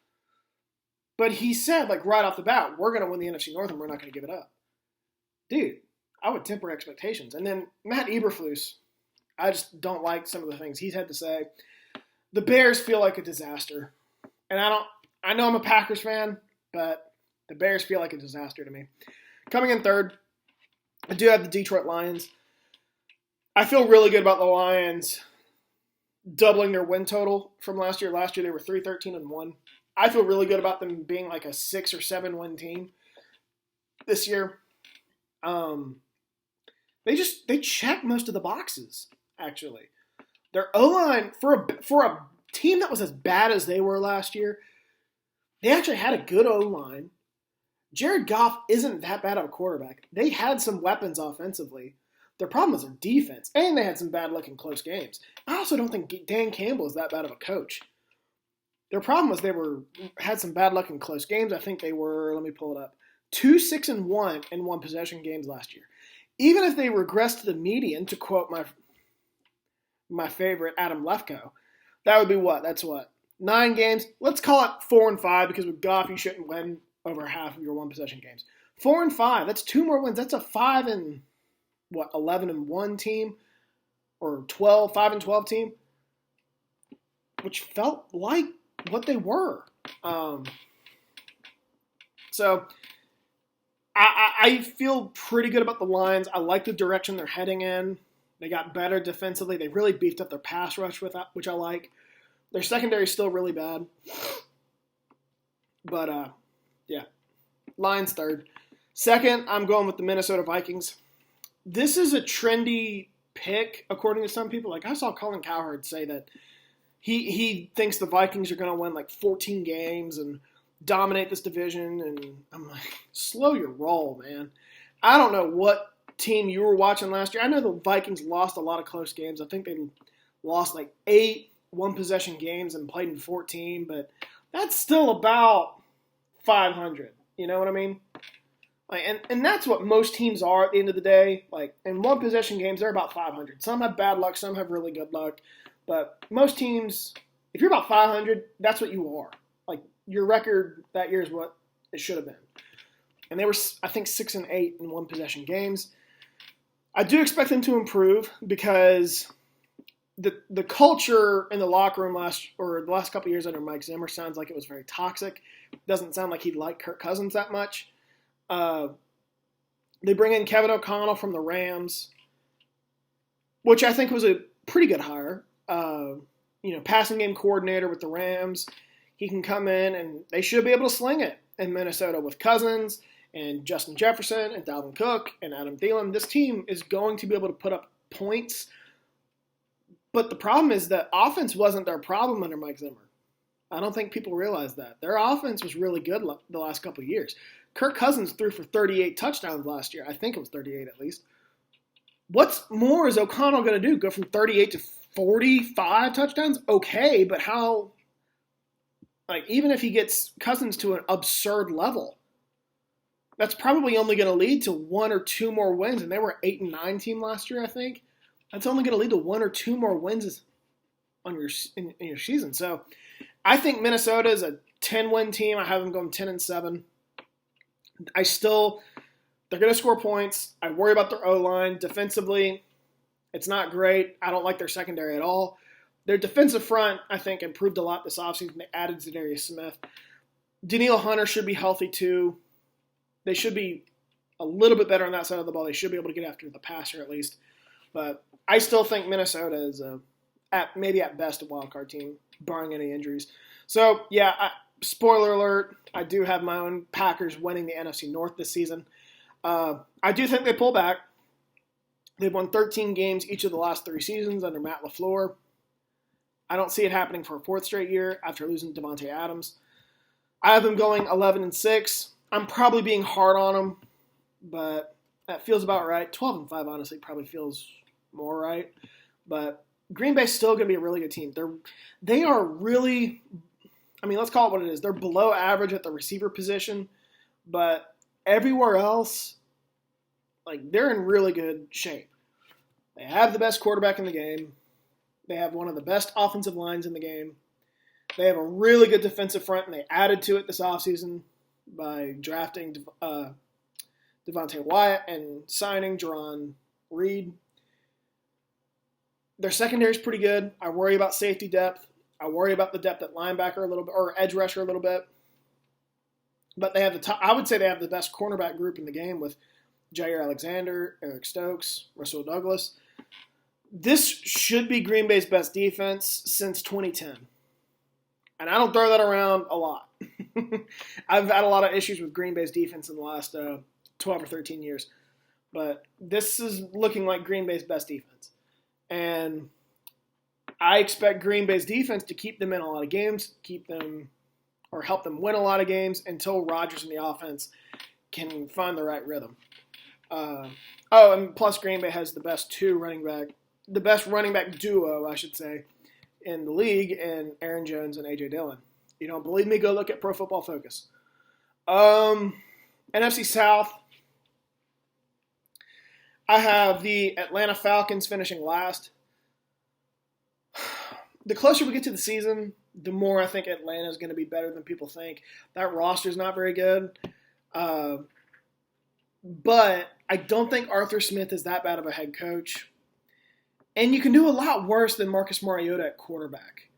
[SPEAKER 1] But he said, like, right off the bat, we're going to win the NFC North and we're not going to give it up. Dude, I would temper expectations. And then Matt Eberflus, I just don't like some of the things he's had to say. The Bears feel like a disaster. And I know I'm a Packers fan, but the Bears feel like a disaster to me. Coming in third, I do have the Detroit Lions. I feel really good about the Lions doubling their win total from last year. Last year they were 3-13-1. I feel really good about them being like a 6 or 7 win team this year. They check most of the boxes, actually. Their O-line, for a team that was as bad as they were last year, they actually had a good O-line. Jared Goff isn't that bad of a quarterback. They had some weapons offensively. Their problem was their defense, and they had some bad luck in close games. I also don't think Dan Campbell is that bad of a coach. Their problem was they had some bad luck in close games. I think they were, let me pull it up, 2-6-1 in one possession games last year. Even if they regress to the median, to quote my favorite Adam Lefkoe, that would be what? That's what? 9 games? Let's call it 4-5 because with Goff you shouldn't win over half of your one possession games. 4-5. That's 2 more wins. That's a 11-1 team or 5-12 team, which felt like what they were. So I feel pretty good about the Lions. I like the direction they're heading in. They got better defensively. They really beefed up their pass rush, which I like. Their secondary is still really bad. But, yeah. Lions third. Second, I'm going with the Minnesota Vikings. This is a trendy pick, according to some people. Like, I saw Colin Cowherd say that he thinks the Vikings are going to win like 14 games and dominate this division. And I'm like, slow your roll, man. I don't know what team you were watching last year. I know the Vikings lost a lot of close games. I think they lost like 8 one-possession games and played in 14, but that's still about 500. You know what I mean? Like, and that's what most teams are at the end of the day. Like, in one-possession games, they're about 500. Some have bad luck, some have really good luck. But most teams, if you're about 500, that's what you are. Like, your record that year is what it should have been. And they were, I think, 6-8 in one-possession games. I do expect them to improve because the culture in the locker room the last couple of years under Mike Zimmer sounds like it was very toxic. Doesn't sound like he liked Kirk Cousins that much. They bring in Kevin O'Connell from the Rams, which I think was a pretty good hire. Passing game coordinator with the Rams. He can come in and they should be able to sling it in Minnesota with Cousins and Justin Jefferson and Dalvin Cook and Adam Thielen. This team is going to be able to put up points. But the problem is that offense wasn't their problem under Mike Zimmer. I don't think people realize that. Their offense was really good the last couple of years. Kirk Cousins threw for 38 touchdowns last year. I think it was 38 at least. What's more is O'Connell going to do? Go from 38 to 45 touchdowns? Okay, but how? Like, even if he gets Cousins to an absurd level, that's probably only going to lead to 1 or 2 more wins. And they were 8-9 team last year, I think. That's only going to lead to 1 or 2 more wins on in your season. So I think Minnesota is a 10-win team. I have them going 10-7. They're going to score points. I worry about their O-line. Defensively, it's not great. I don't like their secondary at all. Their defensive front, I think, improved a lot this offseason. They added Zadarius Smith. Danielle Hunter should be healthy too. They should be a little bit better on that side of the ball. They should be able to get after the passer at least. But I still think Minnesota is maybe at best a wild card team, barring any injuries. So, yeah, spoiler alert, I do have my own Packers winning the NFC North this season. I do think they pull back. They've won 13 games each of the last 3 seasons under Matt LaFleur. I don't see it happening for a 4th straight year after losing Davante Adams. I have them going 11-6. I'm probably being hard on them, but that feels about right. 12-5 honestly probably feels more right. But Green Bay's still going to be a really good team. They are really, let's call it what it is. They're below average at the receiver position, but everywhere else, they're in really good shape. They have the best quarterback in the game. They have one of the best offensive lines in the game. They have a really good defensive front, and they added to it this offseason by drafting Devontae Wyatt and signing Jerron Reed. Their secondary is pretty good. I worry about safety depth. I worry about the depth at linebacker a little bit, or edge rusher a little bit. But they have I would say they have the best cornerback group in the game with Jair Alexander, Eric Stokes, Russell Douglas. This should be Green Bay's best defense since 2010. And I don't throw that around a lot. I've had a lot of issues with Green Bay's defense in the last 12 or 13 years. But this is looking like Green Bay's best defense. And I expect Green Bay's defense to keep them in a lot of games, help them win a lot of games until Rodgers and the offense can find the right rhythm. And plus Green Bay has the best running back duo, I should say, in the league, in Aaron Jones and A.J. Dillon. You don't believe me? Go look at Pro Football Focus. NFC South, I have the Atlanta Falcons finishing last. The closer we get to the season, the more I think Atlanta is going to be better than people think. That roster is not very good. But I don't think Arthur Smith is that bad of a head coach. And you can do a lot worse than Marcus Mariota at quarterback.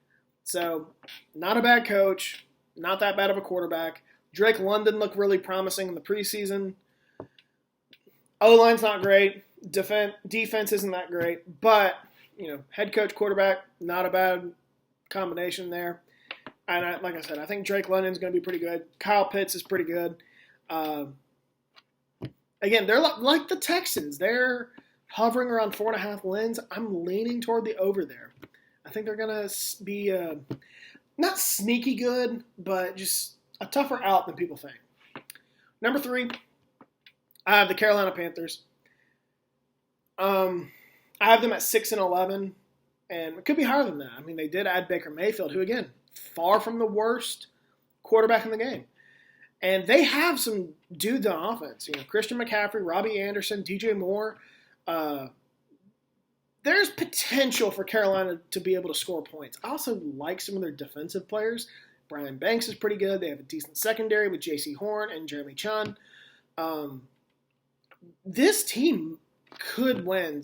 [SPEAKER 1] So, not a bad coach, not that bad of a quarterback. Drake London looked really promising in the preseason. O-line's not great. Defense isn't that great. But, head coach, quarterback, not a bad combination there. And like I said, I think Drake London's going to be pretty good. Kyle Pitts is pretty good. Again, they're like the Texans. They're hovering around 4.5 wins. I'm leaning toward the over there. I think they're going to be not sneaky good, but just a tougher out than people think. Number 3, I have the Carolina Panthers. I have them at 6-11, and it could be higher than that. I mean, they did add Baker Mayfield, who, again, far from the worst quarterback in the game. And they have some dudes on offense. Christian McCaffrey, Robbie Anderson, DJ Moore. There's potential for Carolina to be able to score points. I also like some of their defensive players. Brian Banks is pretty good. They have a decent secondary with J.C. Horn and Jeremy Chun. This team could win,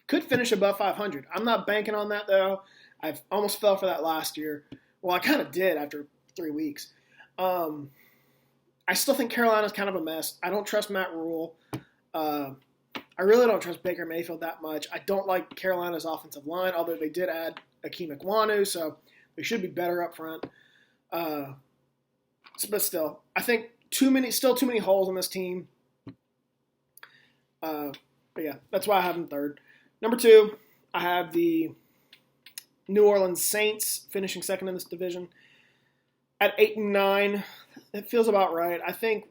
[SPEAKER 1] could finish above 500. I'm not banking on that, though. I almost fell for that last year. Well, I kind of did after 3 weeks. I still think Carolina's kind of a mess. I don't trust Matt Rule. I really don't trust Baker Mayfield that much. I don't like Carolina's offensive line, although they did add Akeem Ekwonu, so they should be better up front. But still, I think too many holes in this team. But yeah, that's why I have them third. Number 2, I have the New Orleans Saints finishing second in this division at 8-9. It feels about right. I think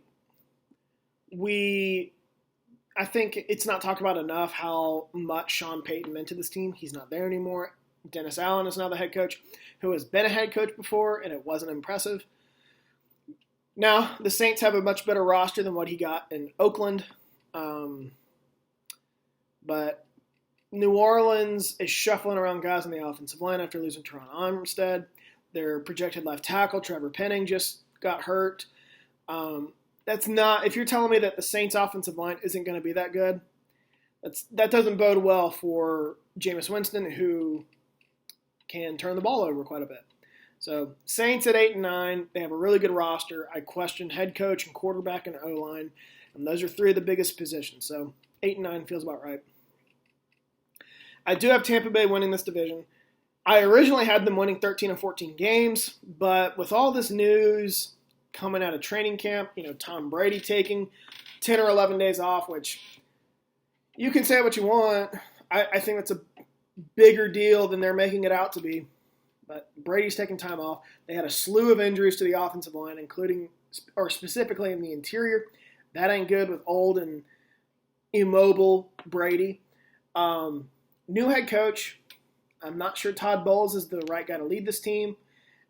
[SPEAKER 1] it's not talked about enough how much Sean Payton meant to this team. He's not there anymore. Dennis Allen is now the head coach, who has been a head coach before, and it wasn't impressive. Now, the Saints have a much better roster than what he got in Oakland. But New Orleans is shuffling around guys on the offensive line after losing Teron Armstead. Their projected left tackle, Trevor Penning, just got hurt. If you're telling me that the Saints' offensive line isn't going to be that good, that doesn't bode well for Jameis Winston, who can turn the ball over quite a bit. So Saints at 8-9, they have a really good roster. I question head coach and quarterback and O-line, and those are 3 of the biggest positions. So 8-9 feels about right. I do have Tampa Bay winning this division. I originally had them winning 13 and 14 games, but with all this news coming out of training camp, Tom Brady taking 10 or 11 days off, which you can say what you want. I think that's a bigger deal than they're making it out to be. But Brady's taking time off. They had a slew of injuries to the offensive line, specifically in the interior. That ain't good with old and immobile Brady. New head coach. I'm not sure Todd Bowles is the right guy to lead this team.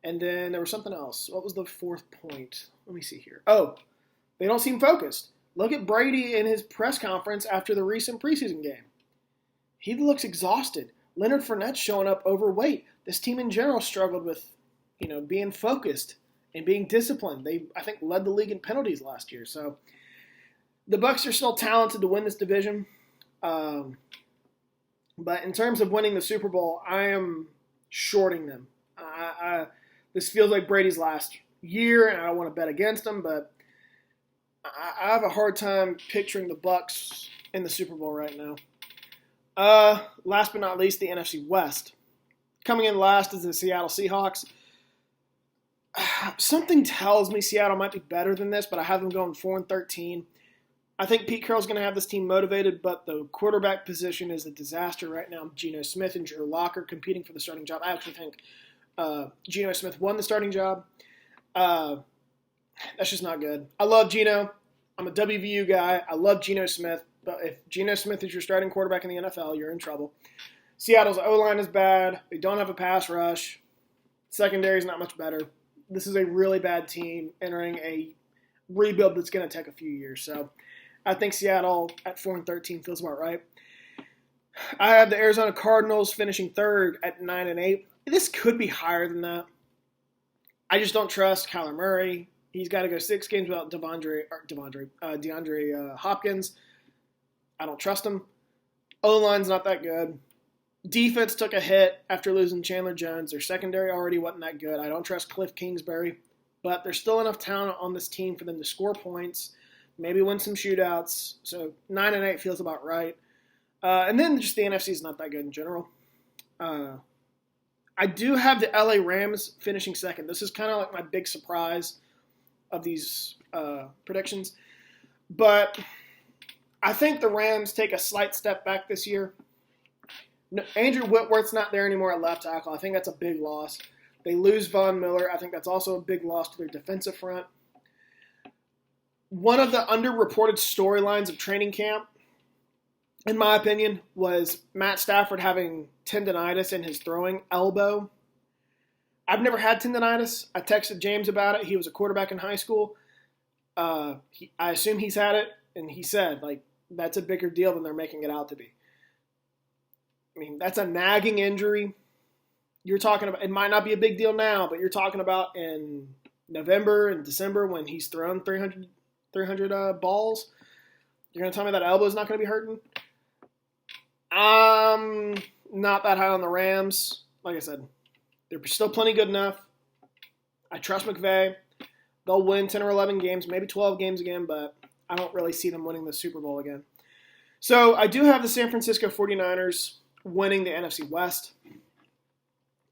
[SPEAKER 1] And then there was something else. What was the 4th point? Let me see here. Oh, they don't seem focused. Look at Brady in his press conference after the recent preseason game. He looks exhausted. Leonard Fournette's showing up overweight. This team in general struggled with, being focused and being disciplined. They, I think, led the league in penalties last year. So the Bucs are still talented to win this division. But in terms of winning the Super Bowl, I am shorting them. This feels like Brady's last year, and I don't want to bet against him, but I have a hard time picturing the Bucs in the Super Bowl right now. Last but not least, the NFC West. Coming in last is the Seattle Seahawks. Something tells me Seattle might be better than this, but I have them going 4-13. I think Pete Carroll's going to have this team motivated, but the quarterback position is a disaster right now. Geno Smith and Drew Lock are competing for the starting job. I actually think Geno Smith won the starting job. That's just not good. I love Geno. I'm a WVU guy. I love Geno Smith. But if Geno Smith is your starting quarterback in the NFL, you're in trouble. Seattle's O-line is bad. They don't have a pass rush. Secondary is not much better. This is a really bad team entering a rebuild that's going to take a few years. So I think Seattle at 4-13 feels about right. I have the Arizona Cardinals finishing third at 9-8. This could be higher than that. I just don't trust Kyler Murray. He's got to go 6 games without DeAndre Hopkins. I don't trust him. O-line's not that good. Defense took a hit after losing Chandler Jones. Their secondary already wasn't that good. I don't trust Cliff Kingsbury. But there's still enough talent on this team for them to score points, maybe win some shootouts. So 9-8 feels about right. And then just the NFC is not that good in general. I do have the LA Rams finishing second. This is kind of like my big surprise of these predictions. But I think the Rams take a slight step back this year. No, Andrew Whitworth's not there anymore at left tackle. I think that's a big loss. They lose Von Miller. I think that's also a big loss to their defensive front. One of the underreported storylines of training camp, in my opinion, was Matt Stafford having tendonitis in his throwing elbow. I've never had tendonitis. I texted James about it. He was a quarterback in high school. I assume he's had it, and he said, that's a bigger deal than they're making it out to be. I mean, that's a nagging injury. You're talking about, it might not be a big deal now, but you're talking about in November and December when he's thrown 300 balls. You're going to tell me that elbow's not going to be hurting? I'm not that high on the Rams. Like I said, they're still plenty good enough. I trust McVay. They'll win 10 or 11 games, maybe 12 games again, but I don't really see them winning the Super Bowl again. So I do have the San Francisco 49ers winning the NFC West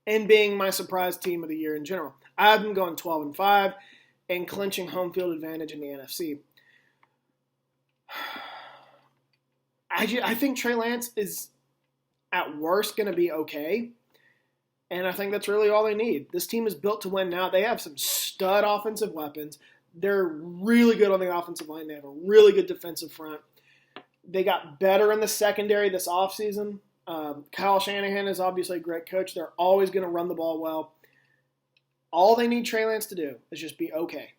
[SPEAKER 1] and being my surprise team of the year in general. I have them going 12-5 and clinching home field advantage in the NFC. I think Trey Lance is at worst going to be okay. And I think that's really all they need. This team is built to win now. They have some stud offensive weapons. They're really good on the offensive line. They have a really good defensive front. They got better in the secondary this offseason. Kyle Shanahan is obviously a great coach. They're always going to run the ball well. All they need Trey Lance to do is just be okay.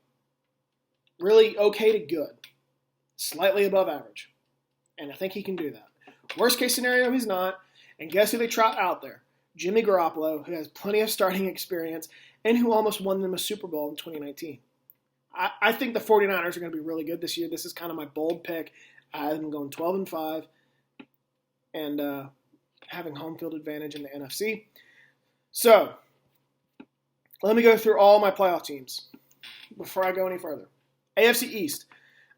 [SPEAKER 1] Really okay to good. Slightly above average. And I think he can do that. Worst case scenario, he's not. And guess who they trot out there? Jimmy Garoppolo, who has plenty of starting experience and who almost won them a Super Bowl in 2019. I think the 49ers are going to be really good this year. This is kind of my bold pick. I have them going 12-5 and having home field advantage in the NFC. So, let me go through all my playoff teams before I go any further. AFC East,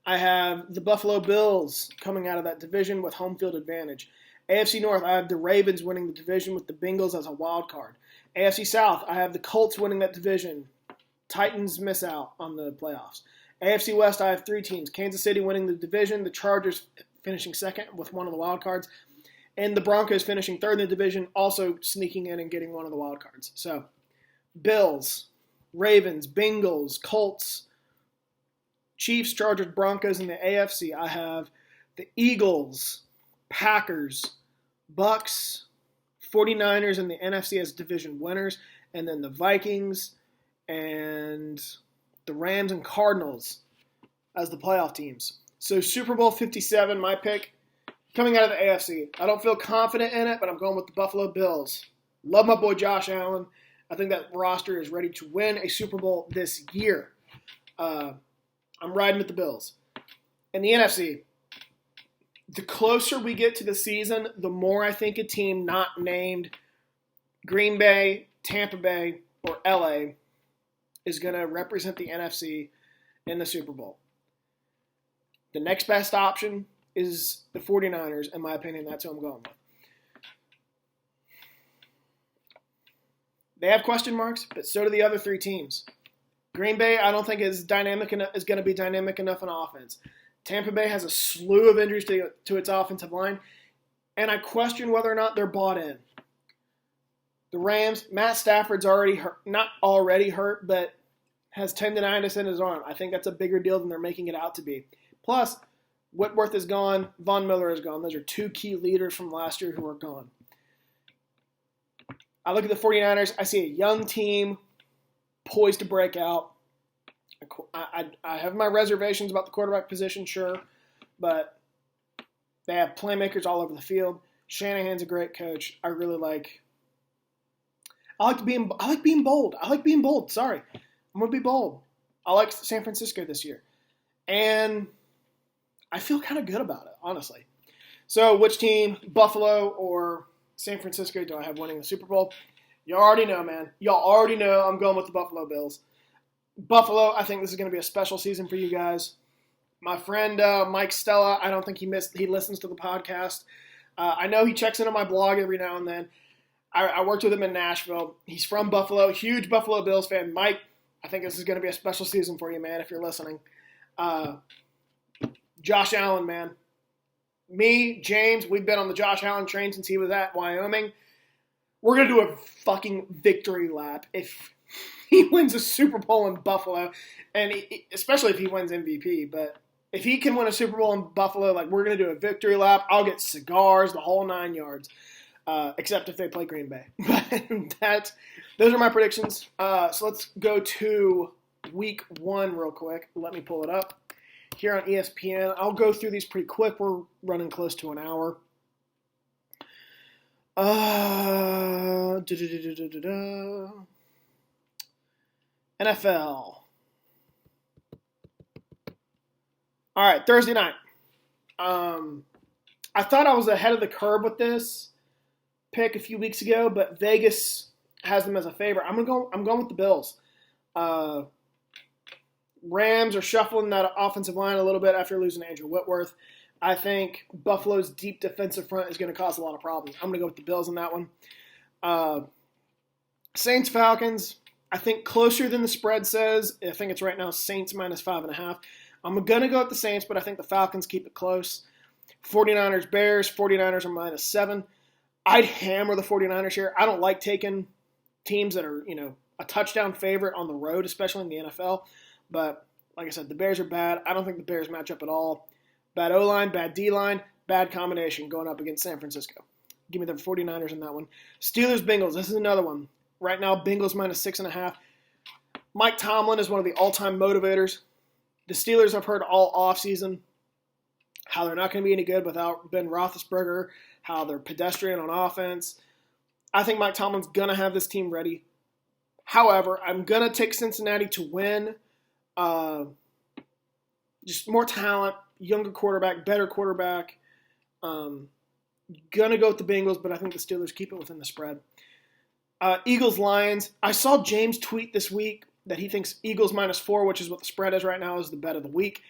[SPEAKER 1] I have the Buffalo Bills coming out of that division with home field advantage. AFC North, I have the Ravens winning the division with the Bengals as a wild card. AFC South, I have the Colts winning that division. Titans miss out on the playoffs. AFC West, I have three teams. Kansas City winning the division, the Chargers finishing second with one of the wild cards, and the Broncos finishing third in the division, also sneaking in and getting one of the wild cards. So, Bills, Ravens, Bengals, Colts, Chiefs, Chargers, Broncos in the AFC. I have the Eagles, Packers, Bucks, 49ers in the NFC as division winners, and then the Vikings and the Rams and Cardinals as the playoff teams. So Super Bowl 57, my pick, coming out of the AFC. I don't feel confident in it, but I'm going with the Buffalo Bills. Love my boy Josh Allen. I think that roster is ready to win a Super Bowl this year. I'm riding with the Bills. In the NFC, the closer we get to the season, the more I think a team not named Green Bay, Tampa Bay, or LA is going to represent the NFC in the Super Bowl. The next best option is the 49ers. In my opinion, that's who I'm going with. They have question marks, but so do the other three teams. Green Bay, I don't think is going to be dynamic enough on offense. Tampa Bay has a slew of injuries to its offensive line, and I question whether or not they're bought in. The Rams, Matt Stafford's already hurt, not already hurt, but has tendonitis in his arm. I think that's a bigger deal than they're making it out to be. Plus, Whitworth is gone, Von Miller is gone. Those are two key leaders from last year who are gone. I look at the 49ers, I see a young team poised to break out. I have my reservations about the quarterback position, sure, but they have playmakers all over the field. Shanahan's a great coach. I like being bold. Sorry. I'm going to be bold. I like San Francisco this year. And I feel kind of good about it, honestly. So which team, Buffalo or San Francisco, do I have winning the Super Bowl? You already know, man. Y'all already know I'm going with the Buffalo Bills. Buffalo, I think this is going to be a special season for you guys. My friend Mike Stella, I don't think he listens to the podcast. I know he checks in on my blog every now and then. I worked with him in Nashville. He's from Buffalo, huge Buffalo Bills fan. Mike, I think this is going to be a special season for you, man, if you're listening. Josh Allen, man. Me, James, we've been on the Josh Allen train since he was at Wyoming. We're going to do a fucking victory lap if he wins a Super Bowl in Buffalo, and especially if he wins MVP. But if he can win a Super Bowl in Buffalo, like, we're going to do a victory lap. I'll get cigars, the whole 9 yards, except if they play Green Bay. But those are my predictions. So let's go to week 1 real quick. Let me pull it up here on ESPN. I'll go through these pretty quick. We're running close to an hour. NFL. All right, Thursday night. I thought I was ahead of the curve with this pick a few weeks ago, but Vegas has them as a favorite. I'm going with the Bills. Rams are shuffling that offensive line a little bit after losing Andrew Whitworth. I think Buffalo's deep defensive front is going to cause a lot of problems. I'm going to go with the Bills on that one. Saints-Falcons, I think closer than the spread says. I think it's right now Saints minus 5.5. I'm going to go with the Saints, but I think the Falcons keep it close. 49ers-Bears, 49ers are minus 7. I'd hammer the 49ers here. I don't like taking teams that are, a touchdown favorite on the road, especially in the NFL. But like I said, the Bears are bad. I don't think the Bears match up at all. Bad O-line, bad D-line, bad combination going up against San Francisco. Give me the 49ers in that one. Steelers-Bengals, this is another one. Right now, Bengals minus 6.5. Mike Tomlin is one of the all-time motivators. The Steelers, I've heard all offseason how they're not going to be any good without Ben Roethlisberger, how they're pedestrian on offense. I think Mike Tomlin's going to have this team ready. However, I'm going to take Cincinnati to win. Just more talent, younger quarterback, better quarterback. Going to go with the Bengals, but I think the Steelers keep it within the spread. Eagles-Lions. I saw James tweet this week that he thinks Eagles minus 4, which is what the spread is right now, is the bet of the week.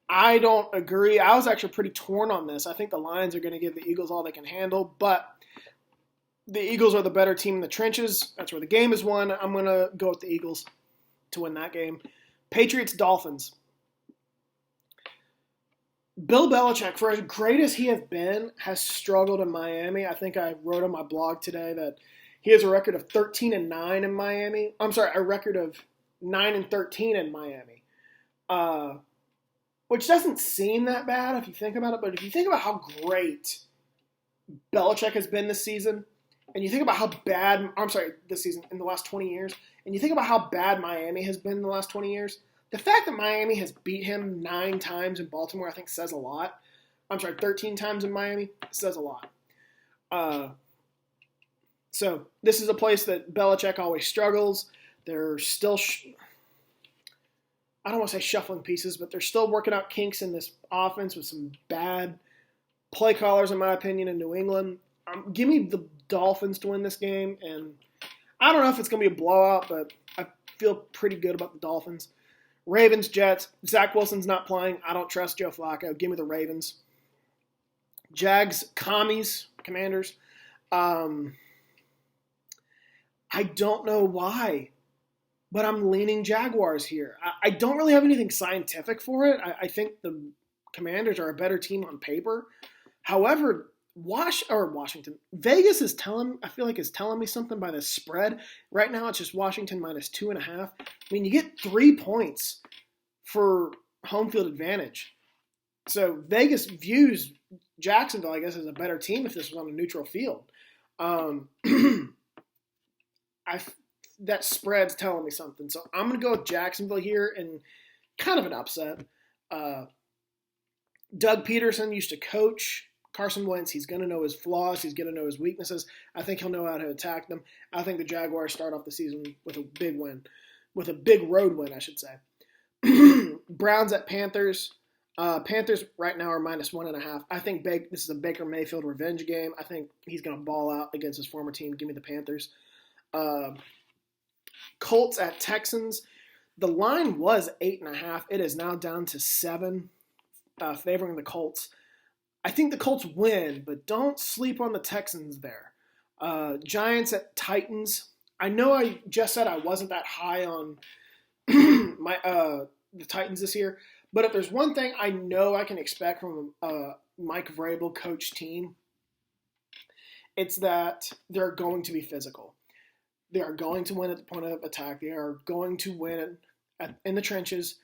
[SPEAKER 1] I don't agree. I was actually pretty torn on this. I think the Lions are going to give the Eagles all they can handle, but the Eagles are the better team in the trenches. That's where the game is won. I'm going to go with the Eagles to win that game. Patriots-Dolphins. Bill Belichick, for as great as he has been, has struggled in Miami. I think I wrote on my blog today that he has a record of 13-9 in Miami. I'm sorry, a record of 9-13 in Miami. Which doesn't seem that bad if you think about it, but if you think about how great Belichick has been this season, and you think about how bad, this season, in the last 20 years, and you think about how bad Miami has been in the last 20 years, the fact that Miami has beat him 9 times in Baltimore, I think says a lot. 13 times in Miami says a lot. So this is a place that Belichick always struggles. They're still, I don't want to say shuffling pieces, but they're still working out kinks in this offense with some bad play callers, in my opinion, in New England. Give me the Dolphins to win this game, and I don't know if it's going to be a blowout, but I feel pretty good about the Dolphins. Ravens, Jets. Zach Wilson's not playing. I don't trust Joe Flacco. Give me the Ravens. Jags, Commanders. I don't know why, but I'm leaning Jaguars here. I don't really have anything scientific for it. I think the Commanders are a better team on paper. However, Washington, Vegas is telling me something by the spread. Right now, it's just Washington minus 2.5. I mean, you get 3 points for home field advantage. So Vegas views Jacksonville, I guess, as a better team if this was on a neutral field. That spread's telling me something. So I'm going to go with Jacksonville here and kind of an upset. Doug Peterson used to coach Carson Wentz. He's going to know his flaws. He's going to know his weaknesses. I think he'll know how to attack them. I think the Jaguars start off the season with a big win. With a big road win, I should say. Browns at Panthers. Panthers right now are minus 1.5. I think this is a Baker Mayfield revenge game. I think he's going to ball out against his former team. Give me the Panthers. Colts at Texans. The line was 8.5. It is now down to 7, favoring the Colts. I think the Colts win, but don't sleep on the Texans there. Giants at Titans. I know I just said I wasn't that high on the Titans this year, But if there's one thing I know I can expect from a Mike Vrabel coach team, it's that they're going to be physical. They are going to win at the point of attack. They are going to win in the trenches.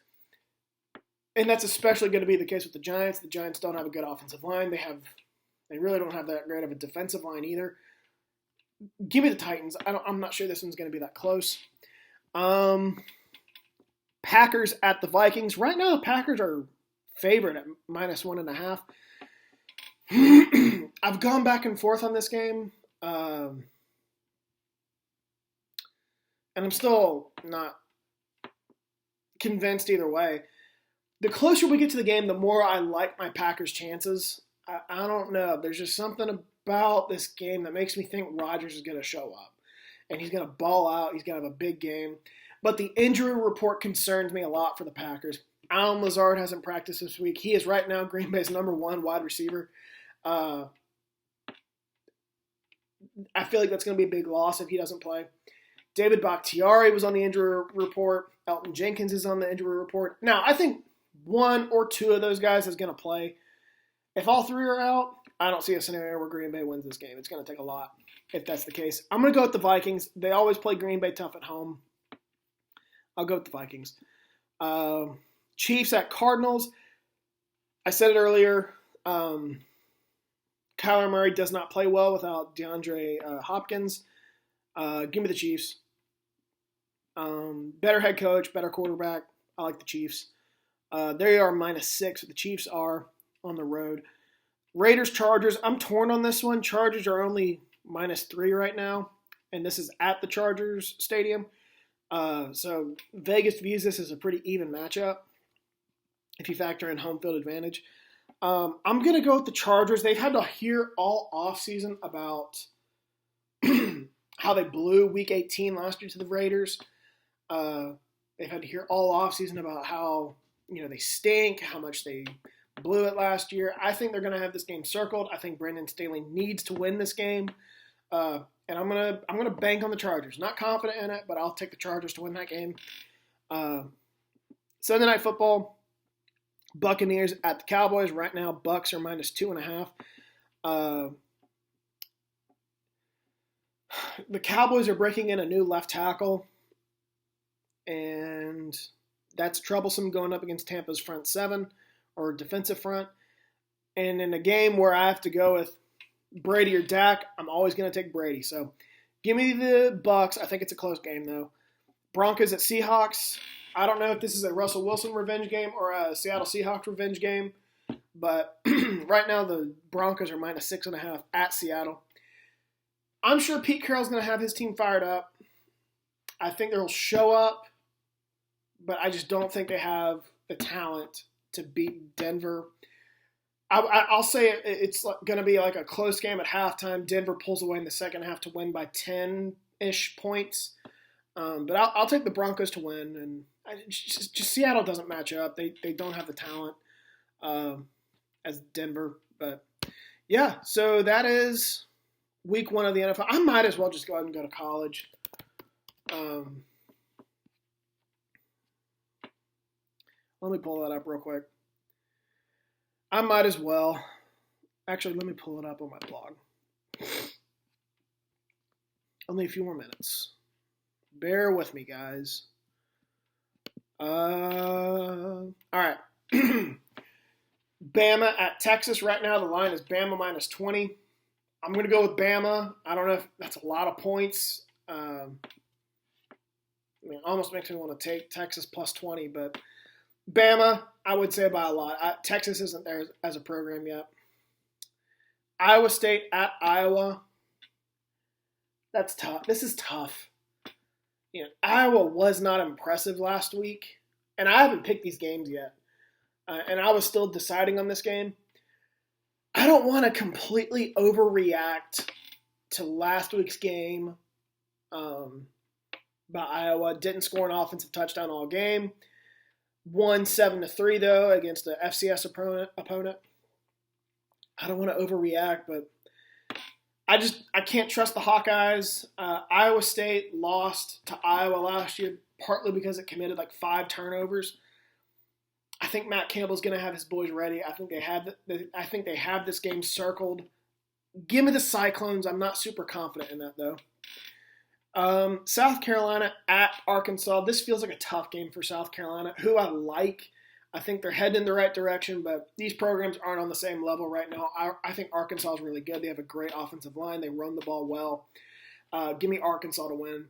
[SPEAKER 1] And that's especially going to be the case with the Giants. The Giants don't have a good offensive line. They really don't have that great of a defensive line either. Give me the Titans. I'm not sure this one's going to be that close. Packers at the Vikings. Right now, the Packers are favored at -1.5. I've gone back and forth on this game, and I'm still not convinced either way. The closer we get to the game, the more I like my Packers' chances. I don't know. There's just something about this game that makes me think Rodgers is going to show up, and he's going to ball out. He's going to have a big game. But the injury report concerns me a lot for the Packers. Allen Lazard hasn't practiced this week. He is right now Green Bay's #1 wide receiver. I feel like that's going to be a big loss if he doesn't play. David Bakhtiari was on the injury report. Elton Jenkins is on the injury report. Now, I think one or two of those guys is going to play. If all three are out, I don't see a scenario where Green Bay wins this game. It's going to take a lot if that's the case. I'm going to go with the Vikings. They always play Green Bay tough at home. I'll go with the Vikings. Chiefs at Cardinals. I said it earlier. Kyler Murray does not play well without DeAndre Hopkins. Give me the Chiefs. Better head coach, better quarterback. I like the Chiefs. They are -6. The Chiefs are on the road. Raiders, Chargers. I'm torn on this one. Chargers are only -3 right now, and this is at the Chargers Stadium. So Vegas views this as a pretty even matchup if you factor in home field advantage. I'm going to go with the Chargers. They've had to hear all offseason about how they blew Week 18 last year to the Raiders. They've had to hear all offseason about how they stink, how much they blew it last year. I think they're going to have this game circled. I think Brandon Staley needs to win this game. And I'm gonna bank on the Chargers. Not confident in it, but I'll take the Chargers to win that game. Sunday Night Football, Buccaneers at the Cowboys. Right now, Bucs are -2.5. The Cowboys are breaking in a new left tackle, and that's troublesome going up against Tampa's front seven or defensive front. And in a game where I have to go with Brady or Dak, I'm always going to take Brady. So give me the Bucs. I think it's a close game, though. Broncos at Seahawks. I don't know if this is a Russell Wilson revenge game or a Seattle Seahawks revenge game, but right now the Broncos are -6.5 at Seattle. I'm sure Pete Carroll's going to have his team fired up. I think they'll show up, but I just don't think they have the talent to beat Denver. I'll say it's going to be like a close game at halftime. Denver pulls away in the second half to win by 10-ish points. But I'll take the Broncos to win. And just Seattle doesn't match up. They don't have the talent as Denver. But, yeah, so that is week 1 of the NFL. I might as well just go ahead and go to college. Let me pull that up real quick. I might as well. Actually, let me pull it up on my blog. Only a few more minutes. Bear with me, guys. All right. Bama at Texas. Right now, the line is Bama -20. I'm going to go with Bama. I don't know if that's a lot of points. It almost makes me want to take Texas +20, but Bama, I would say by a lot. Texas isn't there as a program yet. Iowa State at Iowa. That's tough. This is tough. Iowa was not impressive last week, and I haven't picked these games yet. And I was still deciding on this game. I don't want to completely overreact to last week's game by Iowa. Didn't score an offensive touchdown all game. Won 7-3 though against the FCS opponent. I don't want to overreact, but I can't trust the Hawkeyes. Iowa State lost to Iowa last year partly because it committed like 5 turnovers. I think Matt Campbell's going to have his boys ready. I think they have this game circled. Give me the Cyclones. I'm not super confident in that though. South Carolina at Arkansas. This feels like a tough game for South Carolina, who I like. I think they're heading in the right direction, but these programs aren't on the same level right now. I think Arkansas is really good. They have a great offensive line. They run the ball well. Give me Arkansas to win.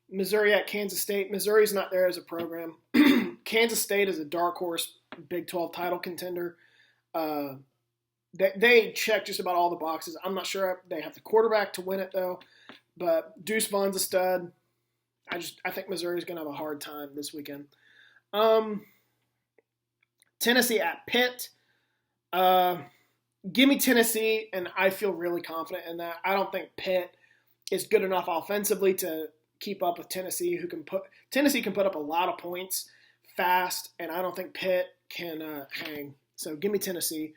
[SPEAKER 1] Missouri at Kansas State. Missouri's not there as a program. Kansas State is a dark horse Big 12 title contender. They check just about all the boxes. I'm not sure they have the quarterback to win it, though. But Deuce Vaughn's a stud. I think Missouri's going to have a hard time this weekend. Tennessee at Pitt. Give me Tennessee, and I feel really confident in that. I don't think Pitt is good enough offensively to keep up with Tennessee. Tennessee can put up a lot of points fast, and I don't think Pitt can hang. So give me Tennessee.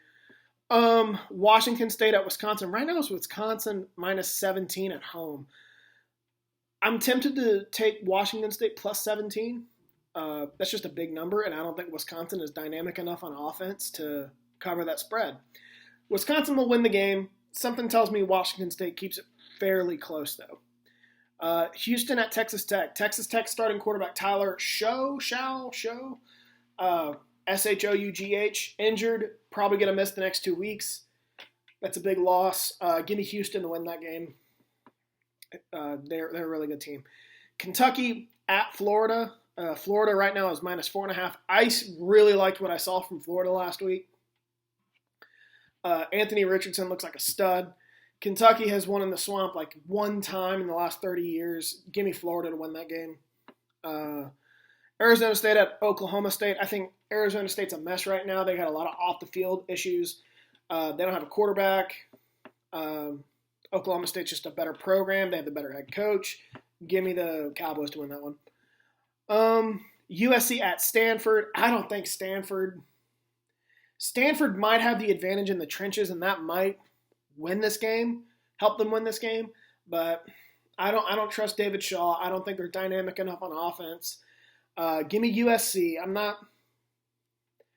[SPEAKER 1] Washington State at Wisconsin. Right now it's Wisconsin minus 17 at home. I'm tempted to take Washington State plus 17. That's just a big number, and I don't think Wisconsin is dynamic enough on offense to cover that spread. Wisconsin will win the game. Something tells me Washington State keeps it fairly close, though. Houston at Texas Tech. Texas Tech starting quarterback Tyler Shoughugh, Shoughugh, injured. Probably going to miss the next 2 weeks. That's a big loss. Give me Houston to win that game. They're a really good team. Kentucky at Florida. Florida right now is minus 4.5. I really liked what I saw from Florida last week. Anthony Richardson looks like a stud. Kentucky has won in the swamp like one time in the last 30 years. Give me Florida to win that game. Arizona State at Oklahoma State. I think Arizona State's a mess right now. They got a lot of off-the-field issues. They don't have a quarterback. Oklahoma State's just a better program. They have the better head coach. Give me the Cowboys to win that one. USC at Stanford. I don't think Stanford might have the advantage in the trenches, and that might win this game, help them win this game. But I don't trust David Shaw. I don't think they're dynamic enough on offense. Give me USC.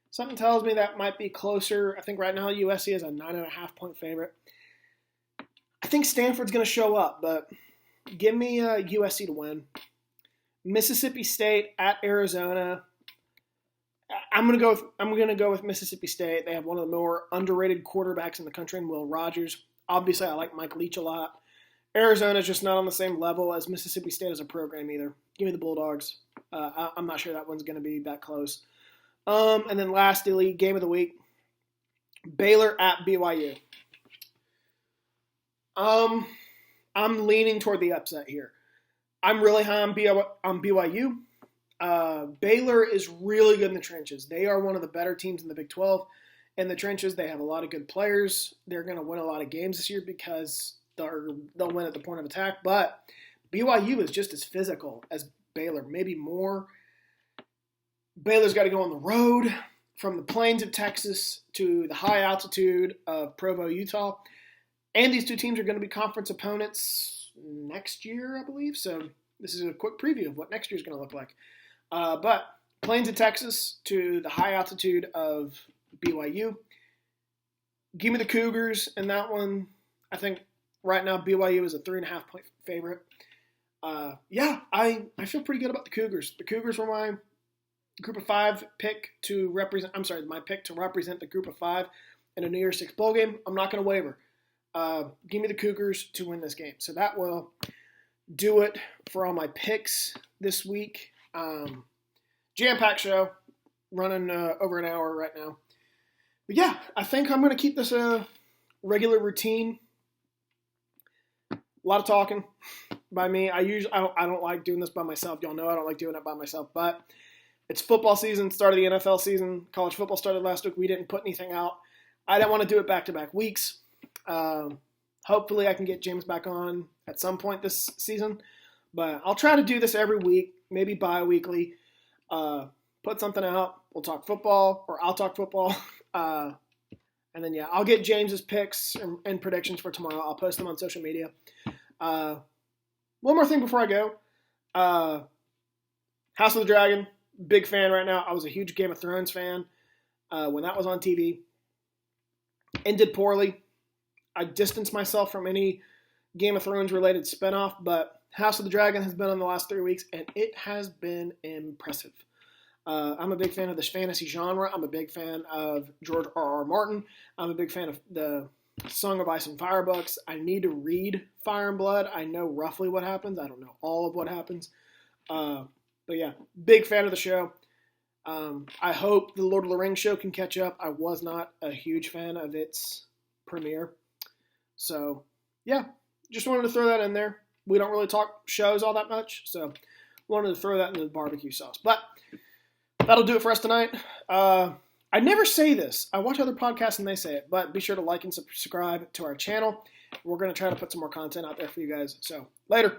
[SPEAKER 1] Something tells me that might be closer. I think right now USC is a 9.5 point favorite. I think Stanford's going to show up, but give me USC to win. Mississippi State at Arizona. I'm going to go with Mississippi State. They have one of the more underrated quarterbacks in the country in Will Rogers. Obviously, I like Mike Leach a lot. Arizona's just not on the same level as Mississippi State as a program either. Give me the Bulldogs. I'm not sure that one's going to be that close. And then lastly, game of the week, Baylor at BYU. I'm leaning toward the upset here. I'm really high on BYU. Baylor is really good in the trenches. They are one of the better teams in the Big 12. In the trenches, they have a lot of good players. They're going to win a lot of games this year because they'll win at the point of attack. But BYU is just as physical as Baylor, maybe more. Baylor's got to go on the road from the plains of Texas to the high altitude of Provo, Utah. And these two teams are going to be conference opponents next year, I believe. So this is a quick preview of what next year is going to look like. But plains of Texas to the high altitude of BYU. Give me the Cougars in that one. I think right now BYU is a 3.5 point favorite. I feel pretty good about the Cougars. The Cougars were my Group of Five pick to represent. My pick to represent the Group of Five in a New Year's Six bowl game. I'm not going to waver. Give me the Cougars to win this game. So that will do it for all my picks this week. Jam-packed show, running over an hour right now. But yeah, I think I'm going to keep this a regular routine. A lot of talking by me. I don't like doing this by myself. Y'all know I don't like doing it by myself. But it's football season, start of the NFL season. College football started last week. We didn't put anything out. I didn't want to do it back-to-back weeks. Hopefully I can get James back on at some point this season. But I'll try to do this every week, maybe bi-weekly. Put something out. We'll talk football, or I'll talk football. And then, I'll get James's picks and predictions for tomorrow. I'll post them on social media. One more thing before I go. House of the Dragon, big fan right now. I was a huge Game of Thrones fan when that was on TV. Ended poorly. I distanced myself from any Game of Thrones related spinoff, but House of the Dragon has been on the last 3 weeks, and it has been impressive. I'm a big fan of this fantasy genre. I'm a big fan of George R.R. Martin. I'm a big fan of the Song of Ice and Fire books. I need to read Fire and Blood. I know roughly what happens. I don't know all of what happens. But yeah, big fan of the show. I hope the Lord of the Rings show can catch up. I was not a huge fan of its premiere. So, yeah, just wanted to throw that in there. We don't really talk shows all that much, so wanted to throw that into the barbecue sauce. But that'll do it for us tonight. I never say this. I watch other podcasts and they say it, but be sure to like and subscribe to our channel. We're going to try to put some more content out there for you guys. So, later.